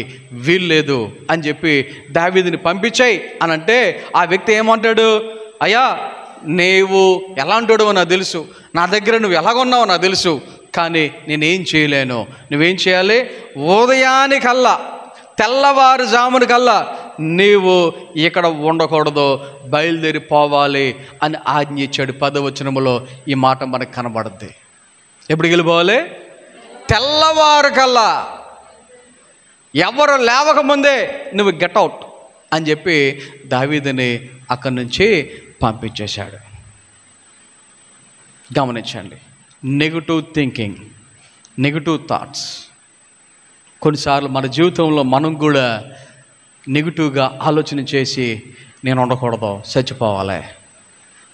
వీలు లేదు అని చెప్పి దావీదుని పంపించాయి అని అంటే, ఆ వ్యక్తి ఏమంటాడు? అయ్యా నీవు ఎలాంటివాడో నాకు తెలుసు, నా దగ్గర నువ్వు ఎలాగున్నావో నాకు తెలుసు, కానీ నేనేం చేయలేను. నువ్వేం చేయాలి? ఉదయానికల్లా, తెల్లవారుజామునికల్లా నీవు ఇక్కడ ఉండకూడదు, బయలుదేరి పోవాలి అని ఆజ్ఞ ఇచ్చాడు. 10వ వచనములో ఈ మాట మనకు కనబడుద్ది. ఎప్పటికి వెళ్ళిపోవాలి? తెల్లవారుకల్లా, ఎవరు లేవకముందే నువ్వు గెట్అవుట్ అని చెప్పి దావీదుని అక్కడి నుంచి పంపించేశాడు. గమనించండి, నెగటివ్ థింకింగ్, నెగటివ్ థాట్స్. కొన్నిసార్లు మన జీవితంలో మనం కూడా నెగిటివ్గా ఆలోచన చేసి నేను ఉండకూడదు, చచ్చిపోవాలి,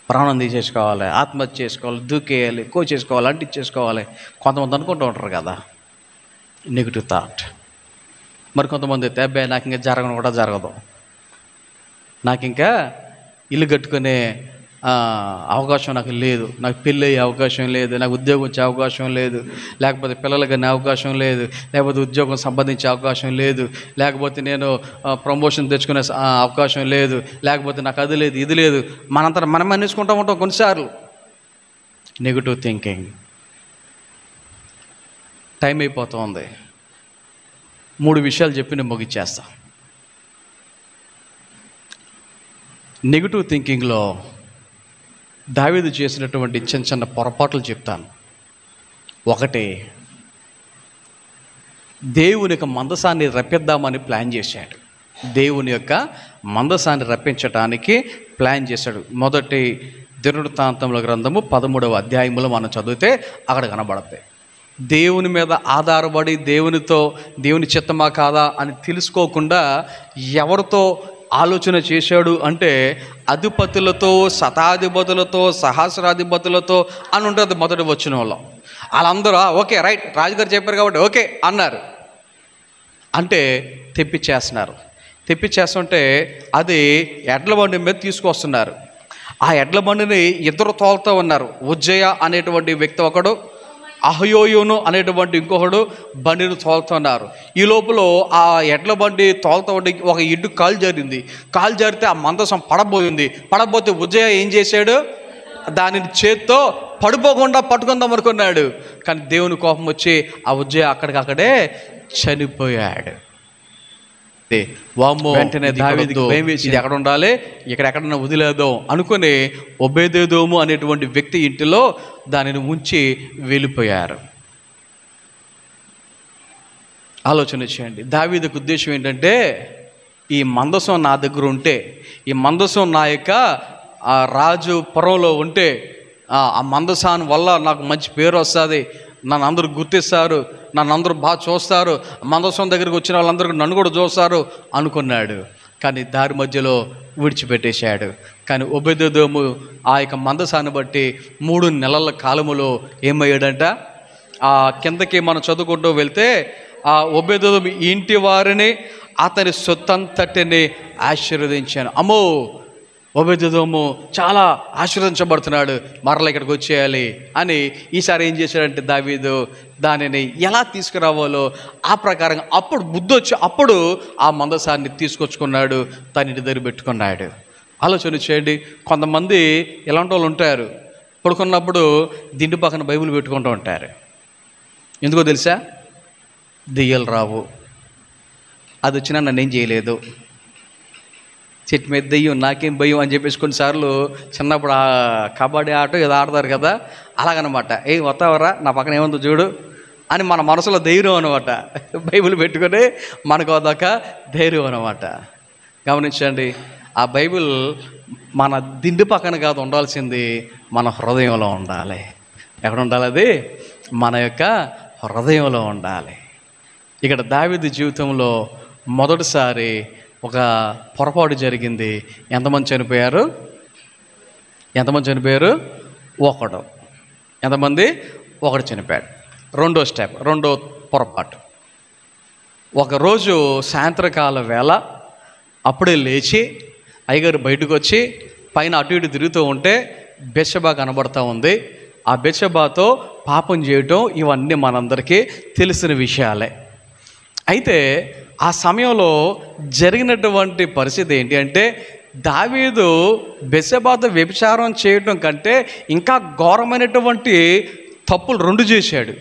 ప్రాణం తీసేసుకోవాలి, ఆత్మహత్య చేసుకోవాలి, దూకేయాలి, కోచేసుకోవాలి, అంటించేసుకోవాలి కొంతమంది అనుకుంటూ ఉంటారు కదా, నెగిటివ్ థాట్. మరి కొంతమంది అయితే అబ్బాయి నాకు ఇంకా జరగను కూడా జరగదు, నాకు ఇంకా ఇల్లు కట్టుకునే అవకాశం నాకు లేదు, నాకు పెళ్ళి అయ్యే అవకాశం లేదు, నాకు ఉద్యోగం వచ్చే అవకాశం లేదు, లేకపోతే పిల్లలు కనే అవకాశం లేదు, లేకపోతే ఉద్యోగం సంబంధించే అవకాశం లేదు, లేకపోతే నేను ప్రమోషన్ తెచ్చుకునే అవకాశం లేదు, లేకపోతే నాకు అది లేదు, ఇది లేదు. మనంతా మనం అనేసుకుంటూ ఉంటాం కొన్నిసార్లు. Negative thinking. టైం అయిపోతుంది. 3 విషయాలు చెప్పి నేను ముగిచ్చేస్తా. నెగిటివ్ థింకింగ్లో దావీదు చేసినటువంటి చిన్న చిన్న పొరపాట్లు చెప్తాను. 1, దేవుని యొక్క మందసాన్ని రప్పిద్దామని ప్లాన్ చేశాడు. దేవుని యొక్క మందసాన్ని రప్పించడానికి ప్లాన్ చేశాడు. మొదటి దినవృత్తాంతముల గ్రంథము 13వ అధ్యాయంలో మనం చదివితే అక్కడ కనబడతాయి. దేవుని మీద ఆధారపడి దేవుని చిత్తమా కాదా అని తెలుసుకోకుండా ఎవరితో ఆలోచన చేశాడు అంటే అధిపతులతో, శతాధిపతులతో, సహస్రాధిపతులతో అని ఉంటుంది మొదటి వచనంలో. వాళ్ళందరూ ఓకే రైట్, రాజుగారు చెప్పారు కాబట్టి ఓకే అన్నారు. అంటే తెప్పించేస్తుంటే అది ఎడ్ల బండి మీద తీసుకొస్తున్నారు. ఆ ఎడ్ల బండిని 2 తోలుతూ ఉన్నారు. ఉజ్జయ అనేటువంటి వ్యక్తి ఒకడు, అహయోయును అనేటువంటి ఇంకొకడు బండిని తోలుతున్నారు. ఈ లోపల ఆ ఎడ్ల బండి తోలుతూ ఉండి ఒక ఇడ్డు కాలు జారితే ఆ మందసం పడబోతే ఉజ్జయ ఏం చేశాడు? దానిని చేత్తో పడిపోకుండా పట్టుకుందాం అనుకున్నాడు. కానీ దేవుని కోపం వచ్చి ఆ ఉజ్జయ అక్కడికక్కడే చనిపోయాడు. వెంటనే దావీదుకు భయం వేసి ఇది ఎక్కడ ఉండాలి, ఎక్కడన్నా వదిలేద్దాం అనుకుని ఒబేదెదోము అనేటువంటి వ్యక్తి ఇంటిలో దానిని ఉంచి వెళ్ళిపోయారు. ఆలోచన చేయండి. దావీదుకు ఉద్దేశం ఏంటంటే, ఈ మందసం నా దగ్గర ఉంటే, ఈ మందసం నా యొక్క రాజు పురంలో ఉంటే, ఆ మందసాన్ని వల్ల నాకు మంచి పేరు వస్తుంది, నన్ను అందరూ గుర్తిస్తారు, నన్ను అందరూ బాగా చూస్తారు, మందసం దగ్గరికి వచ్చిన వాళ్ళందరూ నన్ను కూడా చూస్తారు అనుకున్నాడు. కానీ దారి మధ్యలో విడిచిపెట్టేశాడు. కానీ ఒబేదెదోము ఆ యొక్క మందసాన్ని బట్టి 3 నెలల కాలములో ఏమయ్యాడంట? ఆ కిందకి మనం చదువుకుంటూ వెళ్తే ఆ ఒబేదెదోము ఇంటి వారిని, అతని సొత్తంతటిని ఆశీర్వదించాను. అమ్మో, ఒబేదెదోము చాలా ఆశీర్వదించబడుతున్నాడు, మరలా ఇక్కడికి వచ్చేయాలి అని ఈసారి ఏం చేశాడంటే దావీదు దానిని ఎలా తీసుకురావాలో ఆ ప్రకారంగా అప్పుడు బుద్ధి వచ్చి అప్పుడు ఆ మందసాన్ని తీసుకొచ్చుకున్నాడు, తన ఇంటి దగ్గర పెట్టుకున్నాడు. ఆలోచన చేయండి. కొంతమంది ఎలాంటి వాళ్ళు ఉంటారు, పడుకున్నప్పుడు దిండు పక్కన బైబిల్ పెట్టుకుంటూ ఉంటారు. ఎందుకో తెలుసా? దెయ్యాలు రావు, అది వచ్చినా నన్నేం చేయలేదు, చెట్టు మీద దెయ్యం నాకేం భయం అని చెప్పేసి కొన్నిసార్లు చిన్నప్పుడు ఆ కబడ్డీ ఆట ఏదో ఆడతారు కదా, అలాగనమాట. వస్తావరా నా పక్కన ఏముందో చూడు అని మన మనసులో ధైర్యం అనమాట. బైబిల్ పెట్టుకొని మనకు అదొక ధైర్యం అనమాట. గమనించండి, ఆ బైబిల్ మన దిండు పక్కన కాదు ఉండాల్సింది, మన హృదయంలో ఉండాలి. ఎక్కడ ఉండాలి? అది మన యొక్క హృదయంలో ఉండాలి. ఇక్కడ దావీదు జీవితంలో మొదటిసారి ఒక పొరపాటు జరిగింది. ఎంతమంది చనిపోయారు? ఒకడు. ఎంతమంది? ఒకడు చనిపోయాడు. రెండో పొరపాటు. ఒకరోజు సాయంత్రకాల వేళ అప్పుడే లేచి అయ్యగారు బయటకు వచ్చి పైన అటు ఇటు తిరుగుతూ ఉంటే బెత్షెబా కనబడుతూ ఉంది. ఆ బెత్షెబాతో పాపం చేయటం ఇవన్నీ మనందరికీ తెలిసిన విషయాలే. అయితే ఆ సమయంలో జరిగినటువంటి పరిస్థితి ఏంటి అంటే, దావీదు బెత్షెబాతో వ్యభిచారం చేయడం కంటే ఇంకా ఘోరమైనటువంటి తప్పులు 2 చేశాడు.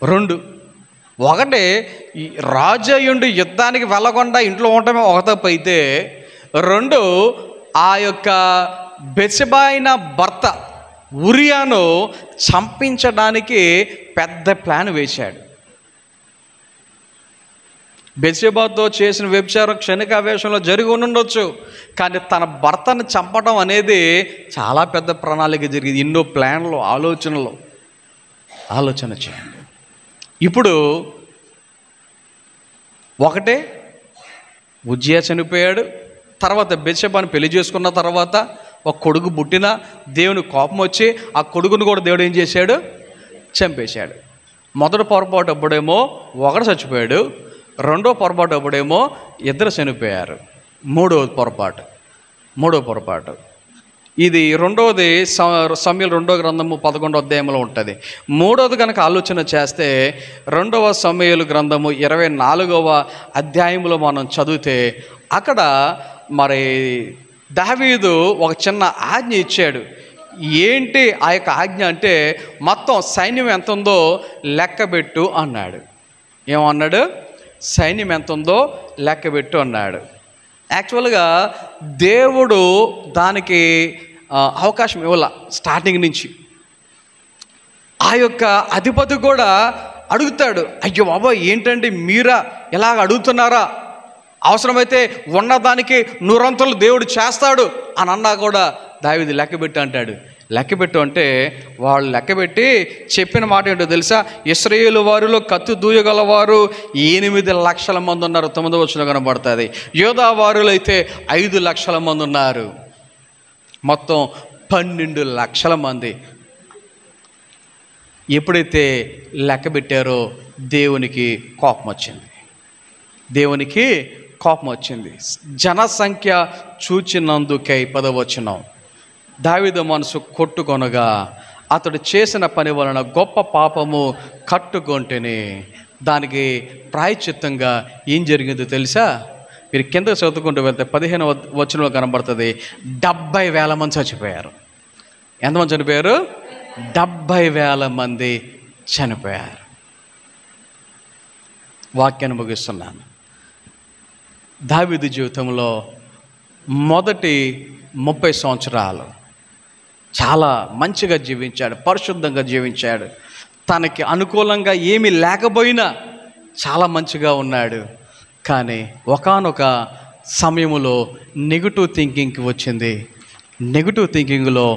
2 ఒకటి, ఈ రాజయ్యుండి యుద్ధానికి వెళ్ళకుండా ఇంట్లో ఉండటమే ఒక తప్పు అయితే, 2 ఆ యొక్క బెత్షెబా అయిన భర్త ఉరియాను చంపించడానికి పెద్ద ప్లాన్ వేశాడు. బెత్షెబాతో చేసిన వ్యభిచారం క్షణికావేశంలో జరిగి ఉండొచ్చు, కానీ తన భర్తను చంపడం అనేది చాలా పెద్ద ప్రణాళిక జరిగింది. ఎన్నో ప్లాన్లు, ఆలోచన చేయండి. ఇప్పుడు ఒకటే, ఉజ్జియా చనిపోయాడు. తర్వాత బెత్షెబాను పెళ్లి చేసుకున్న తర్వాత ఒక కొడుకు పుట్టిన దేవుని కోపం వచ్చి ఆ కొడుకును కూడా దేవుడు ఏం చేశాడు? చంపేశాడు. మొదటి పొరపాటు అప్పుడేమో ఒకడు చచ్చిపోయాడు, రెండో పొరపాటు అప్పుడేమో 2 చనిపోయారు. మూడో పొరపాటు ఇది రెండవది సమూయేలు 2వ గ్రంథము 11వ అధ్యాయంలో ఉంటుంది. మూడవది కనుక ఆలోచన చేస్తే 2వ సమూయేలు గ్రంథము 24వ అధ్యాయంలో మనం చదివితే అక్కడ మరి దావీదు ఒక చిన్న ఆజ్ఞ ఇచ్చాడు. ఏంటి ఆ యొక్క ఆజ్ఞ అంటే, మొత్తం సైన్యం ఎంత ఉందో లెక్కబెట్టు అన్నాడు. ఏమన్నాడు? సైన్యం ఎంత ఉందో లెక్కబెట్టు అన్నాడు. యాక్చువల్గా దేవుడు దానికి అవకాశం ఇవ్వాల. స్టార్టింగ్ నుంచి ఆ యొక్క అధిపతి కూడా అడుగుతాడు, అయ్యో బాబా ఏంటండి మీరా ఇలాగ అడుగుతున్నారా, అవసరమైతే ఉన్నదానికి 100 అంతలు దేవుడు చేస్తాడు అని అన్నా కూడా దావీదు లెక్కబెట్టు అంటాడు. లెక్కబెట్టు అంటే వాళ్ళు లెక్కబెట్టి చెప్పిన మాట ఏంటో తెలుసా? ఇశ్రాయేలు వారిలో కత్తి దూయగలవారు 8 లక్షల మంది ఉన్నారు. 9వ వచనం కనబడుతుంది. యోధా వారిలో అయితే 5 లక్షల మంది ఉన్నారు. మొత్తం 12 లక్షల మంది. ఎప్పుడైతే లెక్కబెట్టారో దేవునికి కోపం వచ్చింది. జనసంఖ్య చూచినందుకై 10వ వచనం, దావీదు మనసు కొట్టుకొనగా అతడు చేసిన పని వలన గొప్ప పాపము కట్టుకొంటేనే. దానికి ప్రాయశ్చిత్తంగా ఏం జరిగిందో తెలుసా? మీరు కింద చదువుకుంటూ వెళ్తే 15వ వచనంలో కనబడుతుంది, 70,000 మంది చచ్చిపోయారు. ఎంతమంది చనిపోయారు? 70,000 మంది చనిపోయారు. వాక్యాన్ని ముగిస్తున్నాను. దావీదు జీవితంలో మొదటి 30 సంవత్సరాలు చాలా మంచిగా జీవించాడు, పరిశుద్ధంగా జీవించాడు. తనకి అనుకూలంగా ఏమీ లేకపోయినా చాలా మంచిగా ఉన్నాడు. కానీ ఒకానొక సమయంలో నెగిటివ్ థింకింగ్కి వచ్చింది. నెగిటివ్ థింకింగ్లో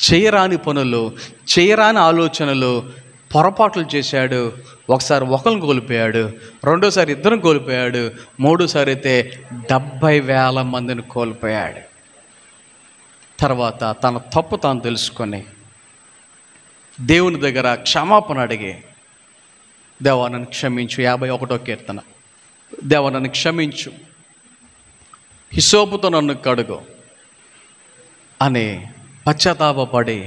చేయరాని పనులు, చేయరాని ఆలోచనలు, పొరపాట్లు చేశాడు. ఒకసారి ఒకరిని కోల్పోయాడు, రెండోసారి 2 కోల్పోయాడు, మూడోసారి అయితే 70,000 మందిని కోల్పోయాడు. తర్వాత తన తప్పు తాను తెలుసుకొని దేవుని దగ్గర క్షమాపణ అడిగి, దేవా నన్ను క్షమించు, 51వ కీర్తన, దేవా నన్ను క్షమించు, హిసోపుతో నన్ను కడుగు అని పశ్చాత్తాపపడి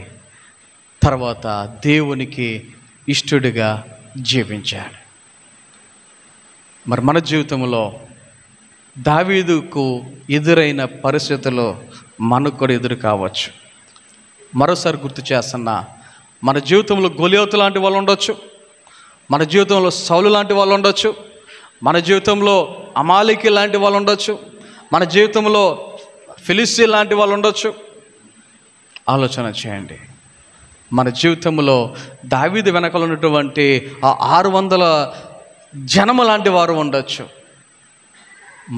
తర్వాత దేవునికి ఇష్టడుగా జీవించాడు. మరి మన జీవితంలో దావీదుకు ఎదురైన పరిస్థితుల్లో మనకు కూడా ఎదురు కావచ్చు. మరోసారి గుర్తు చేస్తున్నా, మన జీవితంలో గొలియోతు లాంటి వాళ్ళు ఉండొచ్చు, మన జీవితంలో సౌలు లాంటి వాళ్ళు ఉండొచ్చు, మన జీవితంలో అమాలేకీ లాంటి వాళ్ళు ఉండొచ్చు, మన జీవితంలో ఫిలిస్తీ లాంటి వాళ్ళు ఉండొచ్చు. ఆలోచన చేయండి. మన జీవితంలో దావీదు వెనకలు ఉన్నటువంటి ఆ 600 జనము లాంటి వారు ఉండొచ్చు.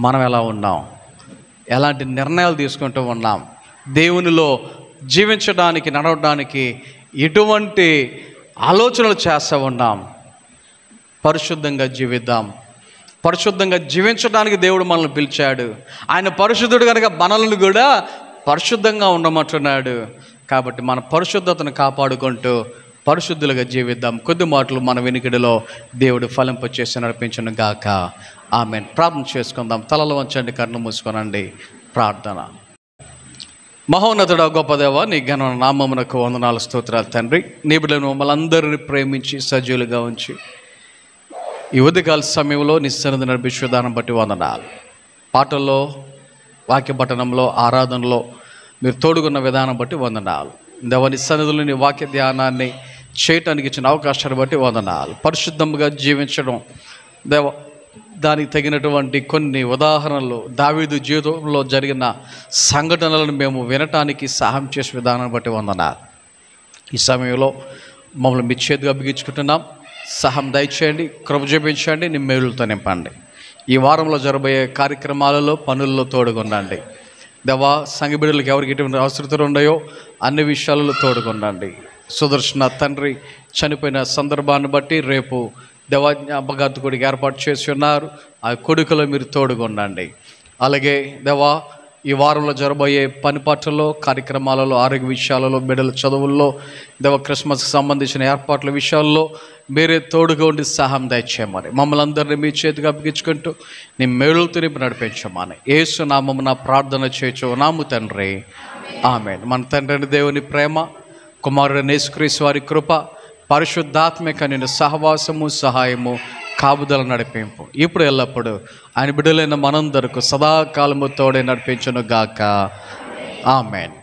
మనం ఎలా ఉన్నాం? ఎలాంటి నిర్ణయాలు తీసుకుంటూ ఉన్నాం? దేవునిలో జీవించడానికి, నడవడానికి ఎటువంటి ఆలోచనలు చేస్తూ ఉన్నాం? పరిశుద్ధంగా జీవిద్దాం. పరిశుద్ధంగా జీవించడానికి దేవుడు మనల్ని పిలిచాడు. ఆయన పరిశుద్ధుడు కనుక మనల్ని కూడా పరిశుద్ధంగా ఉండమంటున్నాడు. కాబట్టి మన పరిశుద్ధతను కాపాడుకుంటూ పరిశుద్ధులుగా జీవిద్దాం. కొద్ది మాటలు మన వెనుకడిలో దేవుడు ఫలింపచేసి నడిపించును గాక. ఆమేన్. ప్రార్థన చేసుకుందాం. తలలు వంచండి, కన్ను మూసుకోనండి. ప్రార్థన. మహోన్నతుడా, గొప్ప దేవా, నీ ఘన నామమునకు వందనాలు, స్తోత్రాలు తండ్రి. నీ బిడ్డలను మమ్మల్ని అందరినీ ప్రేమించి సజీవులుగా ఉంచి ఈ ఉదయకాల సమయంలో నీ సన్నిధిని నడిపించే విధానం బట్టి వందనాలు. పాటల్లో వాక్య పఠనంలో, ఆరాధనలో మీరు తోడుగున్న విధానం బట్టి వందనాలు. దేవని సన్నిధిలో నీ వాక్య ధ్యానాన్ని చేయటానికి ఇచ్చిన అవకాశాన్ని బట్టి వందనాలు. పరిశుద్ధంగా జీవించడం దేవ, దానికి తగినటువంటి కొన్ని ఉదాహరణలు దావీదు జీవితంలో జరిగిన సంఘటనలను మేము వినటానికి సహాయం చేసే విధానాన్ని బట్టి వందనాలు. ఈ సమయంలో మమ్మల్ని మీ చేతిగా బిగించుకుంటున్నాం. సహాయం దయచేయండి, కృప చూపించండి, నీ మేలులతో నింపండి. ఈ వారంలో జరబోయే కార్యక్రమాలలో, పనుల్లో తోడుగొనండి దేవా. సంఘ బిడ్డలకు ఎవరికి ఎటువంటి అవసరతలు ఉన్నాయో అన్ని విషయాలలో తోడుగొనండి. సుదర్శన తండ్రి చనిపోయిన సందర్భాన్ని బట్టి రేపు దేవా జ్ఞాపకార్థకుడికి ఏర్పాటు చేసి ఉన్నారు. ఆ కొడుకులో మీరు తోడుగొనండి. అలాగే దేవా, ఈ వారంలో జరబోయే పనిపాట్లలో, కార్యక్రమాలలో, ఆరోగ్య విషయాలలో, బిడ్డల చదువుల్లో దేవ, క్రిస్మస్కి సంబంధించిన ఏర్పాట్ల విషయాల్లో మీరే తోడుగా ఉండి సహాయం దయచేయమని మమ్మల్ని అందరినీ మీ చేతిగా అప్పగించుకుంటూ నీ మేలులతో నింపి నడిపించమని యేసు నామమున ప్రార్థన చేయుచున్నాము తండ్రి, ఆమేన్. మన తండ్రి దేవుని ప్రేమ, కుమారుడు యేసుక్రీస్తు వారి కృప, పరిశుద్ధాత్మిక నిన్ను సహవాసము, సహాయము, కాపుదల, నడిపింపు ఇప్పుడు ఎల్లప్పుడు ఆయన బిడ్డలైన మనందరకు సదాకాలము తోడే నడిపించును గాక. ఆమేన్.